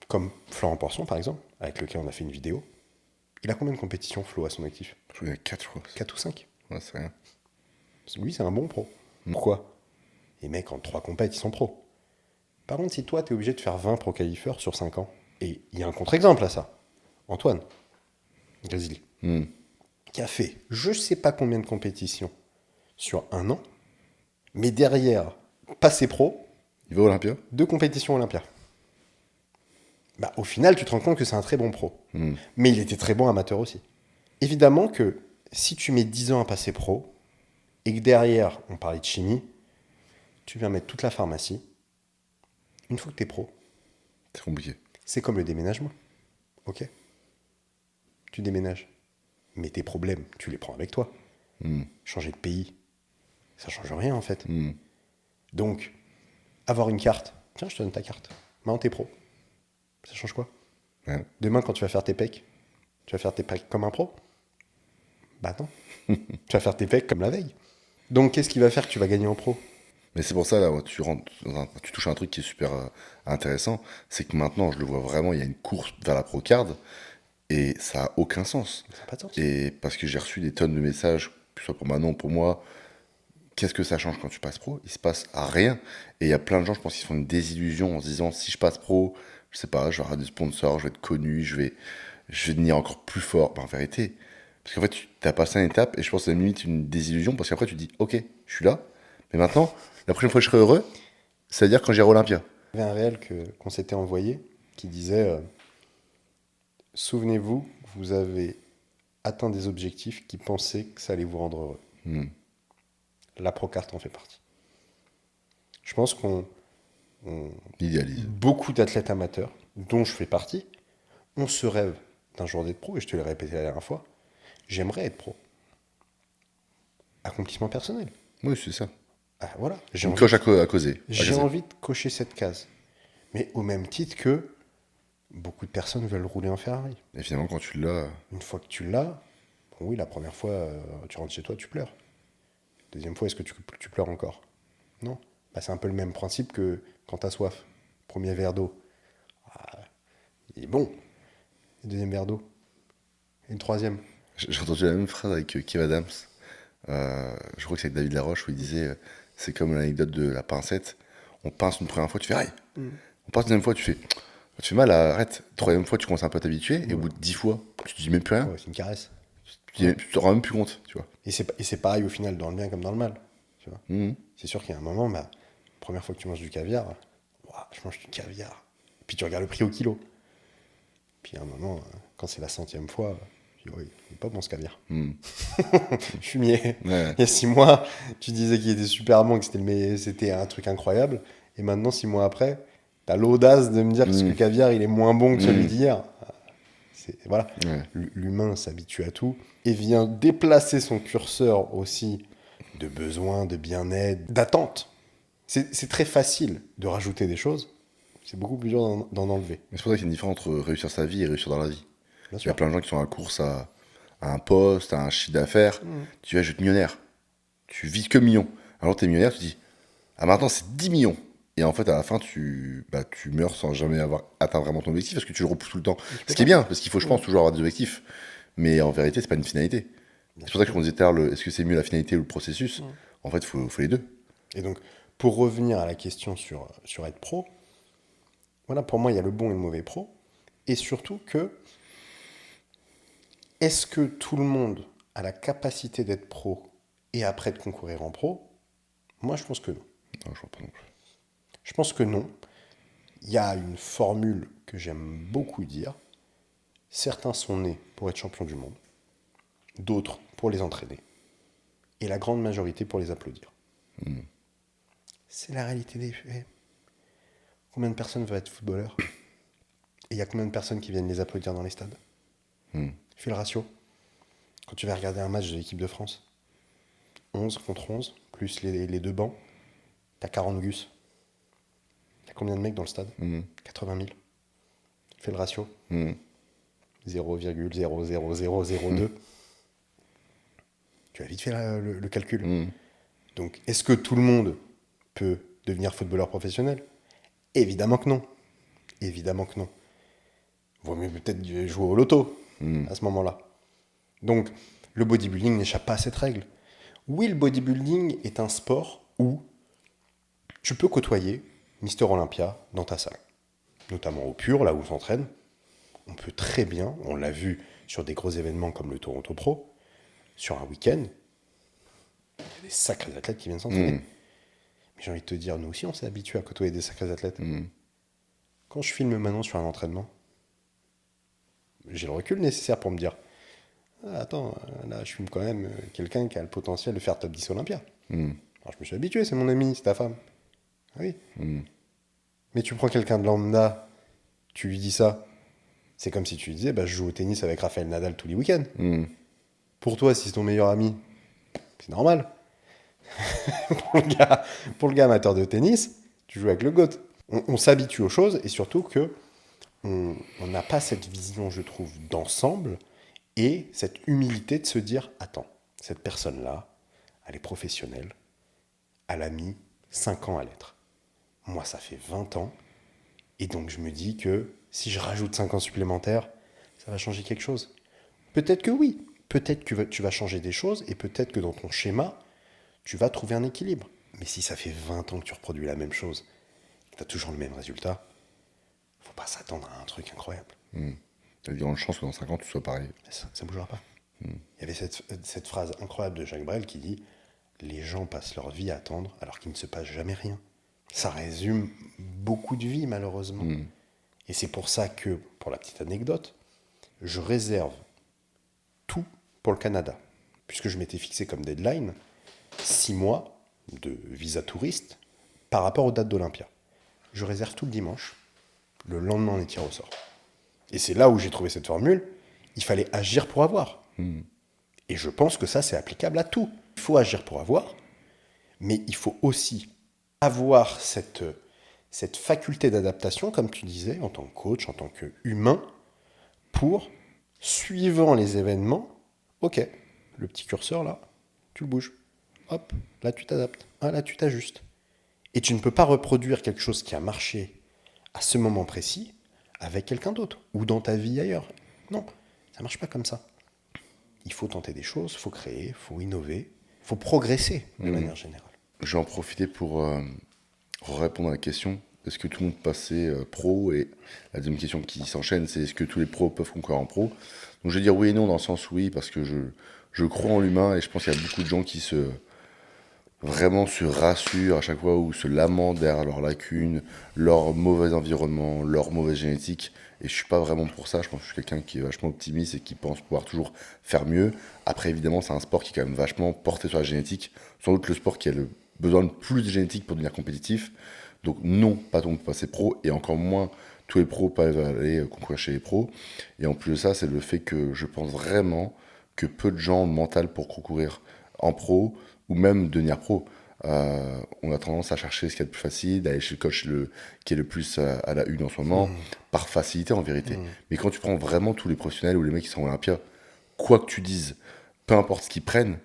Comme Florent Porson, par exemple, avec lequel on a fait une vidéo. Il a combien de compétitions, Flo, à son actif? Je crois qu'il y en a 4, je crois. 4 ou 5. Ouais, c'est rien. Lui, c'est un bon pro. Pourquoi? Les mecs, en 3 compètes, ils sont pros. Par contre, si toi, tu es obligé de faire 20 pro qualifieurs sur 5 ans, et il y a un contre-exemple à ça. Antoine Grizzly, qui a fait je sais pas combien de compétitions sur un an, mais derrière, passé pro, Il va à Olympia? 2 compétitions Olympia. Bah, au final, tu te rends compte que c'est un très bon pro. Mais il était très bon amateur aussi. Évidemment que si tu mets 10 ans à passer pro, et que derrière, on parlait de chimie, tu viens mettre toute la pharmacie, une fois que tu es pro, C'est compliqué. c'est comme le déménagement. Ok? Tu déménages. Mais tes problèmes, tu les prends avec toi. Changer de pays, ça change rien en fait. Donc, avoir une carte, tiens, je te donne ta carte. Maintenant, t'es pro. Ça change quoi? Ouais. Demain, quand tu vas faire tes pecs, tu vas faire tes pecs comme un pro? Bah non. Tu vas faire tes pecs comme la veille. Donc, qu'est-ce qui va faire que tu vas gagner en pro? Mais c'est pour ça, là, tu rentres tu touches à un truc qui est super intéressant. C'est que maintenant, je le vois vraiment, il y a une course vers la Procard et ça a aucun sens. Ça n'a pas de sens. Et parce que j'ai reçu des tonnes de messages, que ce soit pour Manon, pour moi, qu'est-ce que ça change quand tu passes pro? Il se passe rien. Et il y a plein de gens, je pense, qui se font une désillusion en se disant, si je passe pro, je sais pas, je vais avoir des sponsors, je vais être connu, je vais devenir encore plus fort. Ben, en vérité, parce qu'en fait, tu as passé une étape et je pense que c'est limite une désillusion parce qu'après, tu te dis, ok, je suis là, mais maintenant, la prochaine fois que je serai heureux, c'est-à-dire quand j'irai à Olympia. Il y avait un réel qu'on s'était envoyé qui disait souvenez-vous, vous avez atteint des objectifs qui pensaient que ça allait vous rendre heureux. La Procart en fait partie. Je pense Idéalise. beaucoup d'athlètes amateurs, dont je fais partie, on se rêve d'un jour d'être pro, et je te l'ai répété la dernière fois, j'aimerais être pro. Accomplissement personnel. Oui, c'est ça. Ah, voilà, j'ai Une envie, coche à causer. j'ai envie de cocher cette case. Mais au même titre que beaucoup de personnes veulent rouler en Ferrari. Et finalement, quand tu l'as, Une fois que tu l'as, bon oui, la première fois, tu rentres chez toi, tu pleures. Deuxième fois, est-ce que tu pleures encore? Non. Bah, c'est un peu le même principe que quand tu as soif. Premier verre d'eau. Ah, il est bon. Le deuxième verre d'eau. Et le troisième. j'ai entendu la même phrase avec Kev Adams. Je crois que c'est avec David Laroche où il disait c'est comme l'anecdote de la pincette. On pince une première fois, tu fais aïe. On pince une deuxième fois, tu fais mal, arrête. Troisième fois, tu commences un peu à t'habituer. Et au bout de 10 fois, tu te dis même plus rien. Ouais, c'est une caresse. Tu te rends même plus compte, tu vois. Et c'est pareil au final, dans le bien comme dans le mal. Tu vois. C'est sûr qu'il y a un moment, bah, première fois que tu manges du caviar, ouah, je mange du caviar. Puis tu regardes le prix au kilo. Puis à un moment, quand c'est la 100e fois, je dis, oui, il est pas bon ce caviar. Je suis mié. Ouais. Il y a 6 mois, tu disais qu'il était super bon, que c'était un truc incroyable. Et maintenant, 6 mois après, t'as l'audace de me dire que ce caviar, il est moins bon que celui d'hier. Voilà. Ouais. L'humain s'habitue à tout et vient déplacer son curseur aussi de besoin, de bien-être, d'attente. C'est très facile de rajouter des choses. C'est beaucoup plus dur d'en enlever. Mais c'est pour ça qu'il y a une différence entre réussir sa vie et réussir dans la vie. Bien Il y a sûr. plein de gens qui sont à la course à un poste, à un chiffre d'affaires. Tu vas, je vais être millionnaire. Tu vises que millions. Alors t'es millionnaire, tu te dis, ah maintenant c'est 10 millions. Et en fait, à la fin, tu meurs sans jamais avoir atteint vraiment ton objectif parce que tu le repousses tout le temps. Ce qui est bien, parce qu'il faut, je pense, toujours avoir des objectifs. Mais en vérité, c'est pas une finalité. C'est pour ça qu'on disait tout à l'heure, est-ce que c'est mieux la finalité ou le processus? En fait, il faut les deux. Et donc, pour revenir à la question sur être pro, voilà, pour moi, il y a le bon et le mauvais pro. Et surtout que, est-ce que tout le monde a la capacité d'être pro et après de concourir en pro? Moi, je pense que non. Non, je vois pas non plus. Je pense que non. Il y a une formule que j'aime beaucoup dire. Certains sont nés pour être champions du monde, d'autres pour les entraîner, et la grande majorité pour les applaudir. C'est la réalité des faits. Combien de personnes veulent être footballeurs? Et il y a combien de personnes qui viennent les applaudir dans les stades? Fais le ratio. Quand tu vas regarder un match de l'équipe de France, 11 contre 11, plus les deux bancs, t'as 40 gus. Il y a combien de mecs dans le stade? 80 000. Fais le ratio. 0,00002. Tu as vite fait le calcul. Donc, est-ce que tout le monde peut devenir footballeur professionnel? Évidemment que non. Évidemment que non. Vaut mieux peut-être jouer au loto à ce moment-là. Donc, le bodybuilding n'échappe pas à cette règle. Oui, le bodybuilding est un sport où tu peux côtoyer Mister Olympia dans ta salle. Notamment au Pure, là où on s'entraîne. On peut très bien, on l'a vu sur des gros événements comme le Toronto Pro, sur un week-end, il y a des sacrés athlètes qui viennent s'entraîner. Mais j'ai envie de te dire, nous aussi, on s'est habitué à côtoyer des sacrés athlètes. Quand je filme maintenant sur un entraînement, j'ai le recul nécessaire pour me dire ah, attends, là, je filme quand même quelqu'un qui a le potentiel de faire top 10 Olympia. Alors, je me suis habitué, c'est mon ami, c'est ta femme. Ah oui. Mais tu prends quelqu'un de lambda, tu lui dis ça, c'est comme si tu lui disais bah, je joue au tennis avec Rafael Nadal tous les week-ends. Pour toi, si c'est ton meilleur ami, c'est normal. pour le gars amateur de tennis, tu joues avec le GOAT. On s'habitue aux choses et surtout que on n'a pas cette vision, je trouve, d'ensemble et cette humilité de se dire attends, cette personne-là, elle est professionnelle, elle a mis 5 ans à l'être. Moi, ça fait 20 ans et donc je me dis que si je rajoute 5 ans supplémentaires, ça va changer quelque chose. Peut-être que oui, peut-être que tu vas changer des choses et peut-être que dans ton schéma, tu vas trouver un équilibre. Mais si ça fait 20 ans que tu reproduis la même chose, que tu as toujours le même résultat, faut pas s'attendre à un truc incroyable. Il y a de grandes chances que dans 5 ans, tu sois pareil. Ça ne bougera pas. Il y avait cette phrase incroyable de Jacques Brel qui dit « Les gens passent leur vie à attendre alors qu'il ne se passe jamais rien ». Ça résume beaucoup de vie, malheureusement. Et c'est pour ça que, pour la petite anecdote, je réserve tout pour le Canada. Puisque je m'étais fixé comme deadline 6 mois de visa touriste par rapport aux dates d'Olympia. Je réserve tout le dimanche. Le lendemain, on est tiré au sort. Et c'est là où j'ai trouvé cette formule. Il fallait agir pour avoir. Et je pense que ça, c'est applicable à tout. Il faut agir pour avoir, mais il faut aussi avoir cette faculté d'adaptation, comme tu disais, en tant que coach, en tant qu'humain, pour, suivant les événements, ok, le petit curseur là, tu le bouges. Hop, là tu t'adaptes. Ah, là tu t'ajustes. Et tu ne peux pas reproduire quelque chose qui a marché à ce moment précis avec quelqu'un d'autre ou dans ta vie ailleurs. Non, ça ne marche pas comme ça. Il faut tenter des choses, il faut créer, il faut innover, il faut progresser de manière générale. Je vais en profiter pour répondre à la question. Est-ce que tout le monde passait pro? Et la deuxième question qui s'enchaîne, c'est est-ce que tous les pros peuvent concourir en pro? Donc je vais dire oui et non, dans le sens oui, parce que je crois en l'humain et je pense qu'il y a beaucoup de gens qui vraiment se rassurent à chaque fois ou se lamentent derrière leurs lacunes, leur mauvais environnement, leur mauvaise génétique. Et je suis pas vraiment pour ça. Je pense que je suis quelqu'un qui est vachement optimiste et qui pense pouvoir toujours faire mieux. Après, évidemment, c'est un sport qui est quand même vachement porté sur la génétique. Sans doute le sport qui a le besoin de plus de génétique pour devenir compétitif. Donc non, pas tout le monde peut passer pro et encore moins tous les pros peuvent aller concourir chez les pros. Et en plus de ça, c'est le fait que je pense vraiment que peu de gens ont le mental pour concourir en pro ou même devenir pro. On a tendance à chercher ce qu'il y a de plus facile, d'aller chez le coach qui est le plus à la une en ce moment, par facilité en vérité. Mais quand tu prends vraiment tous les professionnels ou les mecs qui sont Olympia, quoi que tu dises, peu importe ce qu'ils prennent,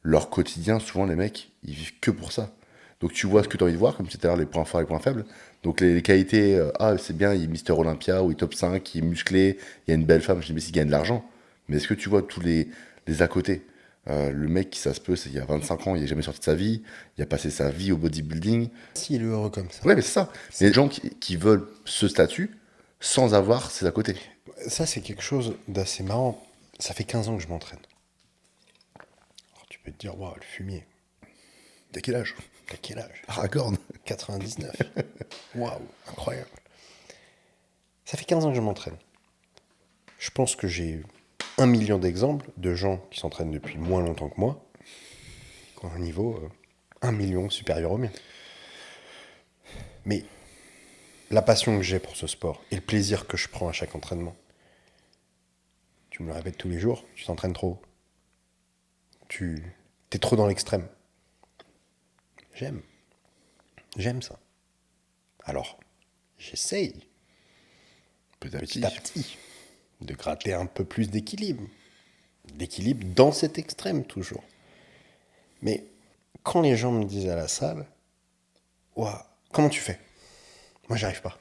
leur quotidien, souvent les mecs, ils vivent que pour ça. Donc tu vois ce que tu as envie de voir, comme c'était les points forts et les points faibles. Donc les qualités, c'est bien, il est Mister Olympia ou il est top 5, il est musclé, il y a une belle femme, je dis mais s'il gagne de l'argent. Mais est-ce que tu vois tous les à côté le mec qui ça se peut, c'est il y a 25 ans, il n'est jamais sorti de sa vie, il a passé sa vie au bodybuilding. S'il est heureux comme ça. Ouais, mais c'est ça. Il y a des gens qui veulent ce statut sans avoir ses à côté. Ça, c'est quelque chose d'assez marrant. Ça fait 15 ans que je m'entraîne. Alors, tu peux te dire, waouh, le fumier. T'as quel âge? T'as quel âge? Aragorn. 99. Waouh, incroyable. Ça fait 15 ans que je m'entraîne. Je pense que j'ai 1 million d'exemples de gens qui s'entraînent depuis moins longtemps que moi, qui ont un niveau 1 million supérieur au mien. Mais la passion que j'ai pour ce sport et le plaisir que je prends à chaque entraînement, tu me le répètes tous les jours, tu t'entraînes trop. Tu es trop dans l'extrême. J'aime ça. Alors, j'essaye, petit à petit, de gratter un peu plus d'équilibre. D'équilibre dans cet extrême, toujours. Mais quand les gens me disent à la salle, ouah, comment tu fais? Moi, j'y arrive pas.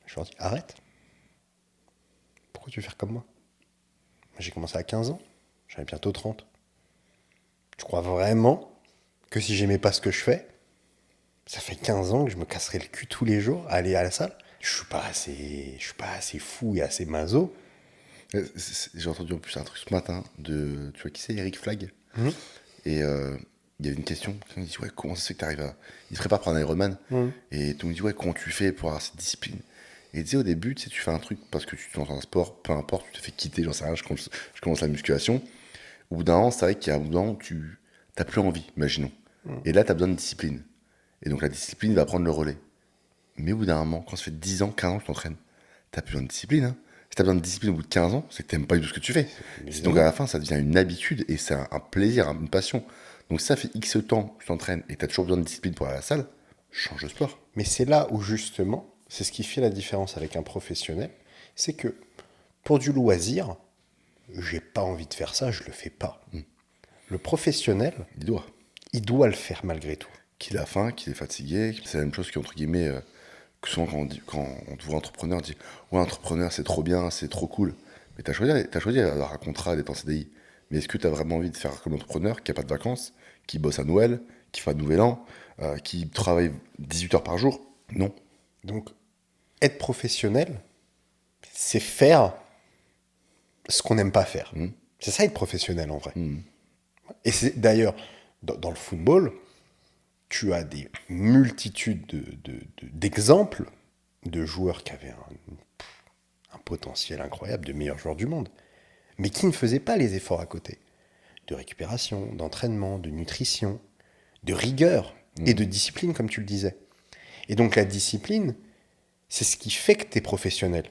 Je leur dis, arrête. pourquoi tu veux faire comme moi? J'ai commencé à 15 ans, j'avais bientôt 30. Tu crois vraiment que si j'aimais pas ce que je fais, ça fait 15 ans que je me casserais le cul tous les jours à aller à la salle? Je suis pas assez fou et assez maso. J'ai entendu en plus un truc ce matin de. Tu vois qui c'est, Eric Flag? Mhm. Et il y avait une question. Il dit, ouais, comment ça se fait que tu arrives à. Il se prépare pour un Ironman. Mhm. Et tout le monde dit, ouais, comment tu fais pour avoir cette discipline? Et il disait au début, tu sais, tu fais un truc parce que tu te lances dans un sport, peu importe, tu te fais quitter, j'en sais rien, je commence la musculation. Au bout d'un an, c'est vrai qu'il y a un bout d'un an, tu n'as plus envie, imaginons. Et là, tu as besoin de discipline. Et donc la discipline va prendre le relais. Mais au bout d'un moment, quand ça fait 10 ans, 15 ans que tu t'entraînes, tu n'as plus besoin de discipline. Hein. Si tu as besoin de discipline au bout de 15 ans, c'est que tu n'aimes pas du tout ce que tu fais. Donc à la fin, ça devient une habitude et c'est un plaisir, une passion. Donc si ça fait X temps que tu t'entraînes et que tu as toujours besoin de discipline pour aller à la salle, change de sport. Mais c'est là où justement, c'est ce qui fait la différence avec un professionnel, c'est que pour du loisir, j'ai pas envie de faire ça, je le fais pas. Le professionnel, Il doit. il doit le faire malgré tout. Qu'il a faim, qu'il est fatigué. C'est la même chose qu'entre guillemets, que souvent quand on te voit entrepreneur, on dit ouais, entrepreneur c'est trop bien, c'est trop cool. Mais t'as choisi d'avoir un contrat, d'être en CDI. Mais est-ce que t'as vraiment envie de faire comme entrepreneur qui a pas de vacances, qui bosse à Noël, qui fait un nouvel an, qui travaille 18 heures par jour? Non. Donc, être professionnel, c'est faire ce qu'on n'aime pas faire. C'est ça être professionnel en vrai. Et c'est d'ailleurs, dans le football, tu as des multitudes d'exemples de joueurs qui avaient un potentiel incroyable, de meilleurs joueurs du monde, mais qui ne faisaient pas les efforts à côté. De récupération, d'entraînement, de nutrition, de rigueur et de discipline, comme tu le disais. Et donc la discipline, c'est ce qui fait que tu es professionnel.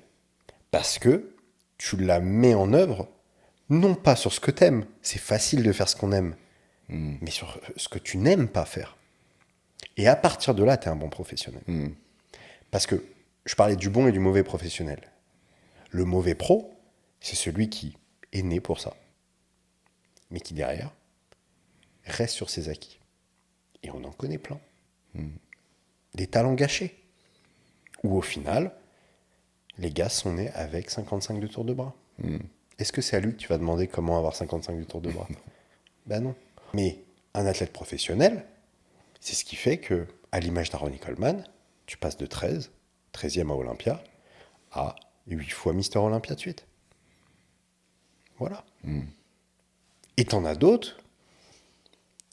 Parce que tu la mets en œuvre, non pas sur ce que tu aimes, c'est facile de faire ce qu'on aime, mais sur ce que tu n'aimes pas faire. Et à partir de là, tu es un bon professionnel. Parce que je parlais du bon et du mauvais professionnel. Le mauvais pro, c'est celui qui est né pour ça, mais qui derrière reste sur ses acquis. Et on en connaît plein. Des talents gâchés. Où au final, les gars sont nés avec 55 de tour de bras. Est-ce que c'est à lui que tu vas demander comment avoir 55 de tour de bras? Ben non. Mais un athlète professionnel, c'est ce qui fait que, à l'image d'un Ronnie Coleman, tu passes de 13e à Olympia, à 8 fois Mister Olympia de suite. Voilà. Et t'en as d'autres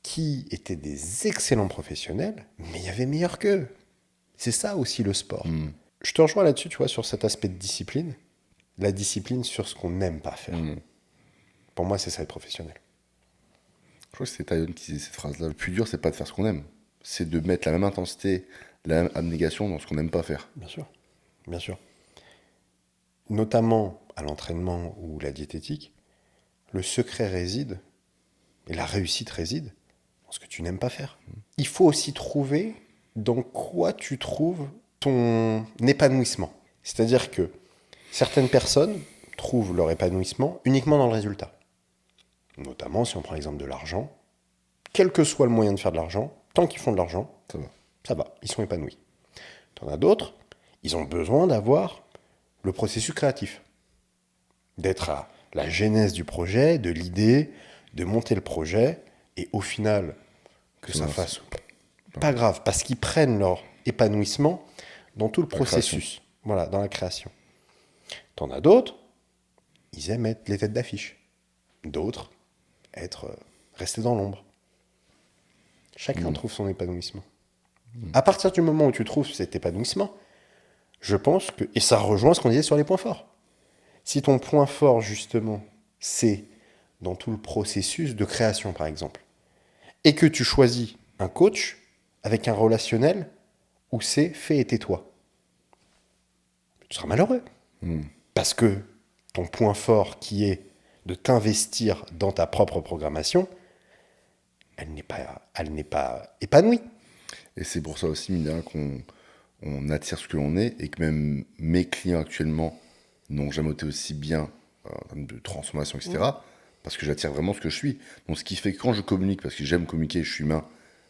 qui étaient des excellents professionnels, mais il y avait meilleur qu'eux. C'est ça aussi le sport. Je te rejoins là-dessus, tu vois, sur cet aspect de discipline. La discipline sur ce qu'on n'aime pas faire. Pour moi, c'est ça être professionnel. Je crois que c'est Tyson qui disait cette phrase-là. Le plus dur, c'est pas de faire ce qu'on aime, c'est de mettre la même intensité, la même abnégation dans ce qu'on n'aime pas faire. Bien sûr. Bien sûr. Notamment à l'entraînement ou la diététique, le secret réside, et la réussite réside, dans ce que tu n'aimes pas faire. Il faut aussi trouver dans quoi tu trouves ton épanouissement. C'est-à-dire que certaines personnes trouvent leur épanouissement uniquement dans le résultat. Notamment si on prend l'exemple de l'argent, quel que soit le moyen de faire de l'argent, tant qu'ils font de l'argent, ça va, ils sont épanouis. T'en as d'autres, ils ont besoin d'avoir le processus créatif, d'être à la genèse du projet, de l'idée, de monter le projet, et au final, que ça fasse pas grave, parce qu'ils prennent leur épanouissement dans tout le processus, voilà, dans la création. T'en as d'autres, ils aiment être les têtes d'affiche. D'autres, rester dans l'ombre. Chacun trouve son épanouissement. À partir du moment où tu trouves cet épanouissement, je pense que, et ça rejoint ce qu'on disait sur les points forts. Si ton point fort, justement, c'est dans tout le processus de création, par exemple, et que tu choisis un coach avec un relationnel où c'est fais et tais-toi, tu seras malheureux. Parce que ton point fort qui est de t'investir dans ta propre programmation, elle n'est pas épanouie. Et c'est pour ça aussi, mine de rien, qu'on attire ce que l'on est et que même mes clients actuellement n'ont jamais été aussi bien en termes de transformation, etc. Parce que j'attire vraiment ce que je suis. Donc ce qui fait que quand je communique, parce que j'aime communiquer, je suis humain,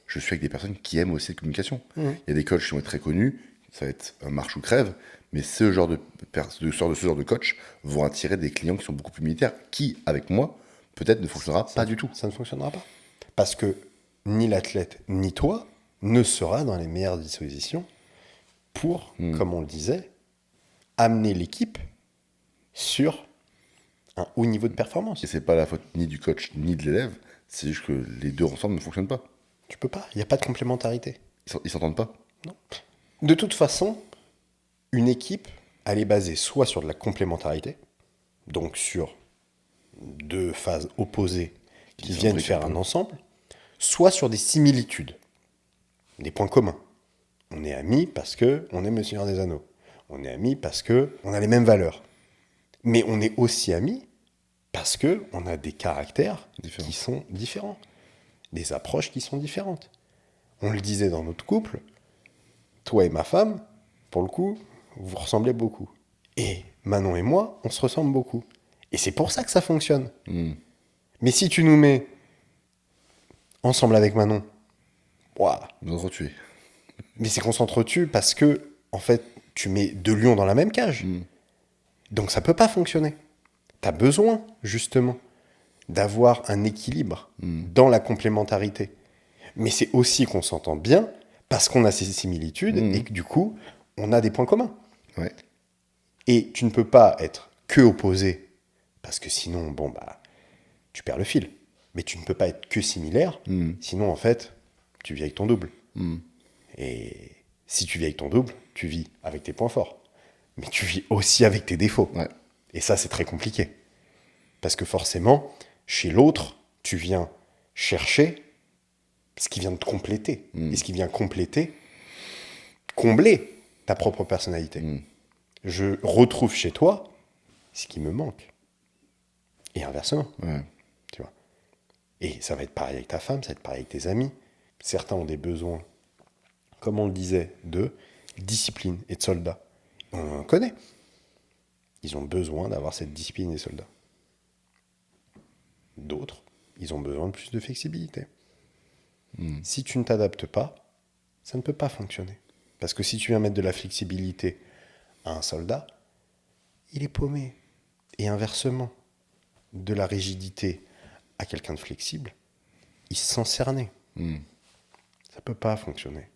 je suis avec des personnes qui aiment aussi la communication. Il y a des coachs qui vont être très connus, ça va être un marche ou crève, Mais ce genre de coach vont attirer des clients qui sont beaucoup plus militaires, qui, avec moi, peut-être ne fonctionnera pas du tout. Ça ne fonctionnera pas. Parce que ni l'athlète, ni toi ne sera dans les meilleures dispositions pour, comme on le disait, amener l'équipe sur un haut niveau de performance. Et c'est pas la faute ni du coach ni de l'élève, c'est juste que les deux ensemble ne fonctionnent pas. Tu peux pas, il n'y a pas de complémentarité. Ils s'entendent pas. De toute façon, une équipe, elle est basée soit sur de la complémentarité, donc sur deux phases opposées qui viennent s'imbriquent faire un peu. un ensemble, soit sur des similitudes, des points communs. On est amis parce que on aime le Seigneur des Anneaux. On est amis parce que on a les mêmes valeurs. Mais on est aussi amis parce que on a des caractères Différents. qui sont différents, des approches qui sont différentes. On le disait dans notre couple, toi et ma femme, pour le coup, vous ressemblez beaucoup. Et Manon et moi, on se ressemble beaucoup. Et c'est pour ça que ça fonctionne. Mais si tu nous mets ensemble avec Manon, ouah, Ils vont se retuer. mais c'est qu'on s'entretue parce que, en fait, tu mets deux lions dans la même cage. Donc ça peut pas fonctionner. Tu as besoin, justement, d'avoir un équilibre dans la complémentarité. Mais c'est aussi qu'on s'entend bien parce qu'on a ces similitudes et que du coup, on a des points communs. Ouais. Et tu ne peux pas être que opposé parce que sinon, bon, bah, tu perds le fil. Mais tu ne peux pas être que similaire, sinon, en fait, tu vis avec ton double. Et si tu vis avec ton double, tu vis avec tes points forts. Mais tu vis aussi avec tes défauts. Ouais. Et ça, c'est très compliqué. Parce que forcément, chez l'autre, tu viens chercher ce qui vient te compléter. Et ce qui vient compléter, combler ta propre personnalité. Je retrouve chez toi ce qui me manque. Et inversement. Ouais. Tu vois. Et ça va être pareil avec ta femme, ça va être pareil avec tes amis. Certains ont des besoins, comme on le disait, de discipline et de soldats. On en connaît. Ils ont besoin d'avoir cette discipline des soldats. D'autres, ils ont besoin de plus de flexibilité. Si tu ne t'adaptes pas, ça ne peut pas fonctionner. Parce que si tu viens mettre de la flexibilité à un soldat, il est paumé. Et inversement, de la rigidité à quelqu'un de flexible, il se sent cerné. Ça ne peut pas fonctionner.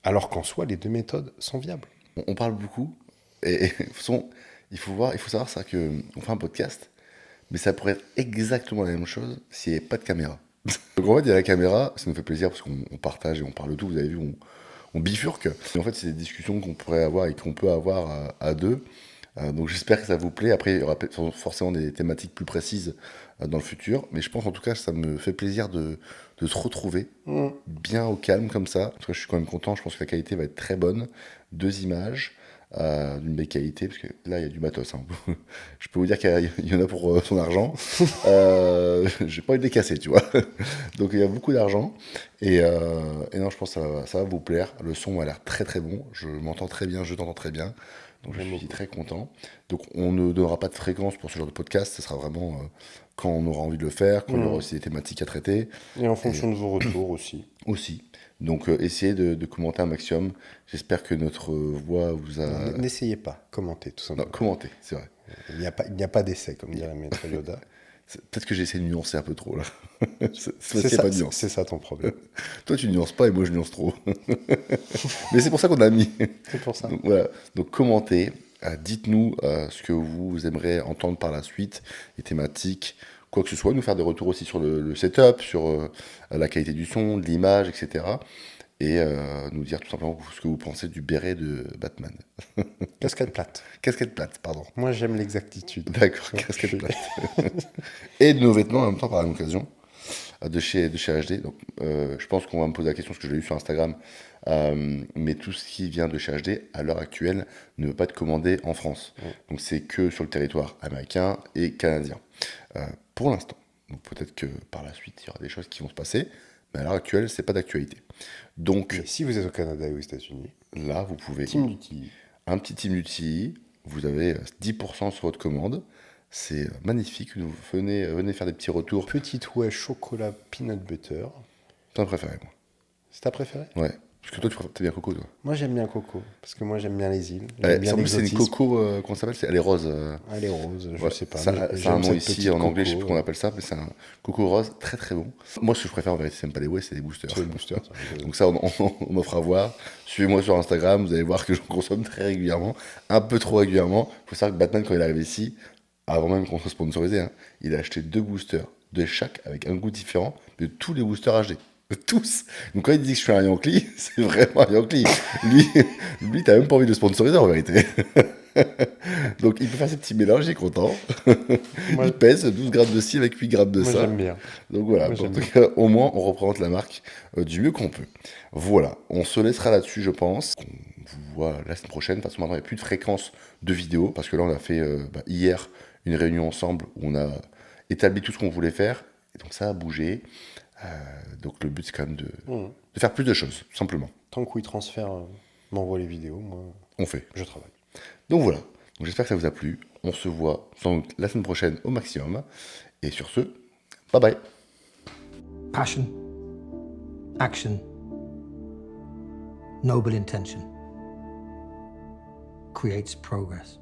Alors qu'en soi, les deux méthodes sont viables. On parle beaucoup, et de toute façon, il faut savoir ça qu'on fait un podcast, mais ça pourrait être exactement la même chose s'il n'y avait pas de caméra. Donc en fait, il y a la caméra, ça nous fait plaisir parce qu'on partage et on parle de tout, vous avez vu, on bifurque. Et en fait, c'est des discussions qu'on pourrait avoir et qu'on peut avoir à deux. Donc j'espère que ça vous plaît. Après, il y aura forcément des thématiques plus précises dans le futur. Mais je pense en tout cas, ça me fait plaisir de se retrouver bien au calme comme ça. En tout cas, je suis quand même content. Je pense que la qualité va être très bonne. 2 images d'une belle qualité. Parce que là, il y a du matos. Hein. Je peux vous dire qu'il y en a pour son argent. J'ai pas envie de les casser, tu vois. Donc il y a beaucoup d'argent. Et non, je pense que ça va vous plaire. Le son a l'air très très bon. Je m'entends très bien, je t'entends très bien. Donc je suis très content. Donc on ne donnera pas de fréquence pour ce genre de podcast. Ce sera vraiment quand on aura envie de le faire, quand il y aura aussi des thématiques à traiter. Et en fonction de vos retours aussi. Aussi. Donc essayez de commenter un maximum. J'espère que notre voix vous a... N'essayez pas, commentez tout Non, simplement. commentez, c'est vrai. Il n'y a pas d'essai, comme dirait Maître Yoda. Peut-être que j'ai essayé de nuancer un peu trop là. C'est ça ton problème. Toi tu nuances pas et moi je nuance trop. Mais c'est pour ça qu'on a mis. C'est pour ça. Donc, voilà. Donc commentez, dites-nous ce que vous aimeriez entendre par la suite, les thématiques, quoi que ce soit, nous faire des retours aussi sur le setup, sur la qualité du son, de l'image, etc. Et nous dire tout simplement ce que vous pensez du béret de Batman. Casquette plate. Casquette plate, pardon. Moi, j'aime l'exactitude. D'accord, casquette plate. Et de nos vêtements en même temps par la même occasion. De chez HD. Donc, je pense qu'on va me poser la question, parce que je l'ai eu sur Instagram. Mais tout ce qui vient de chez HD, à l'heure actuelle, ne peut pas être commandé en France. Donc, c'est que sur le territoire américain et canadien. Pour l'instant. Donc, peut-être que par la suite, il y aura des choses qui vont se passer. Mais à l'heure actuelle, c'est pas d'actualité. Donc, Mais si vous êtes au Canada et aux États-Unis, là, vous pouvez. Team Duty. Un petit team UTI. Vous avez 10% sur votre commande. C'est magnifique. Vous venez faire des petits retours. Petit Whey chocolat peanut butter. C'est un préféré, moi. C'est ta préférée? Ouais. Parce que toi, t'aimes bien Coco, toi. Moi, j'aime bien Coco, parce que moi, j'aime bien les îles. Ouais, J'aime bien en plus, c'est une l'exotisme. Coco, comment ça s'appelle? Elle est rose. Elle est rose, je Ouais, sais pas, ça, mais ça a un j'aime nom cette ici petite en anglais, je sais plus Coco. comment on appelle ça, mais c'est un Coco rose très très bon. Moi, ce que je préfère en vérité, c'est même pas les whey, c'est les boosters. C'est le booster, ça. Donc ça, on m'offre à voir. Suivez-moi sur Instagram, vous allez voir que j'en consomme très régulièrement, un peu trop régulièrement. Il faut savoir que Batman, quand il est arrivé ici, avant même qu'on soit sponsorisé, hein, il a acheté 2 boosters de chaque avec un goût différent de tous les boosters HD. De tous. Donc quand il dit que je suis un Yankee, c'est vraiment un Yankee. Lui t'as même pas envie de le sponsoriser en vérité. Donc il peut faire ses petits mélanges, il est content. Moi, Il pèse 12 grammes de ci avec 8 grammes de moi ça. j'aime bien. Donc voilà, Moi, en j'aime tout bien. cas, au moins, on représente la marque du mieux qu'on peut. Voilà, on se laissera là-dessus, je pense. On vous voit la semaine prochaine. De toute façon, maintenant, il n'y a plus de fréquence de vidéos, parce que là, on a fait hier une réunion ensemble où on a établi tout ce qu'on voulait faire. Et donc, ça a bougé. Donc, le but, c'est quand même de faire plus de choses, tout simplement. Tant que WeTransfer m'envoie les vidéos, moi, On fait. je travaille. Donc voilà, donc, j'espère que ça vous a plu. On se voit sans doute la semaine prochaine au maximum. Et sur ce, bye bye. Passion, action, noble intention creates progress.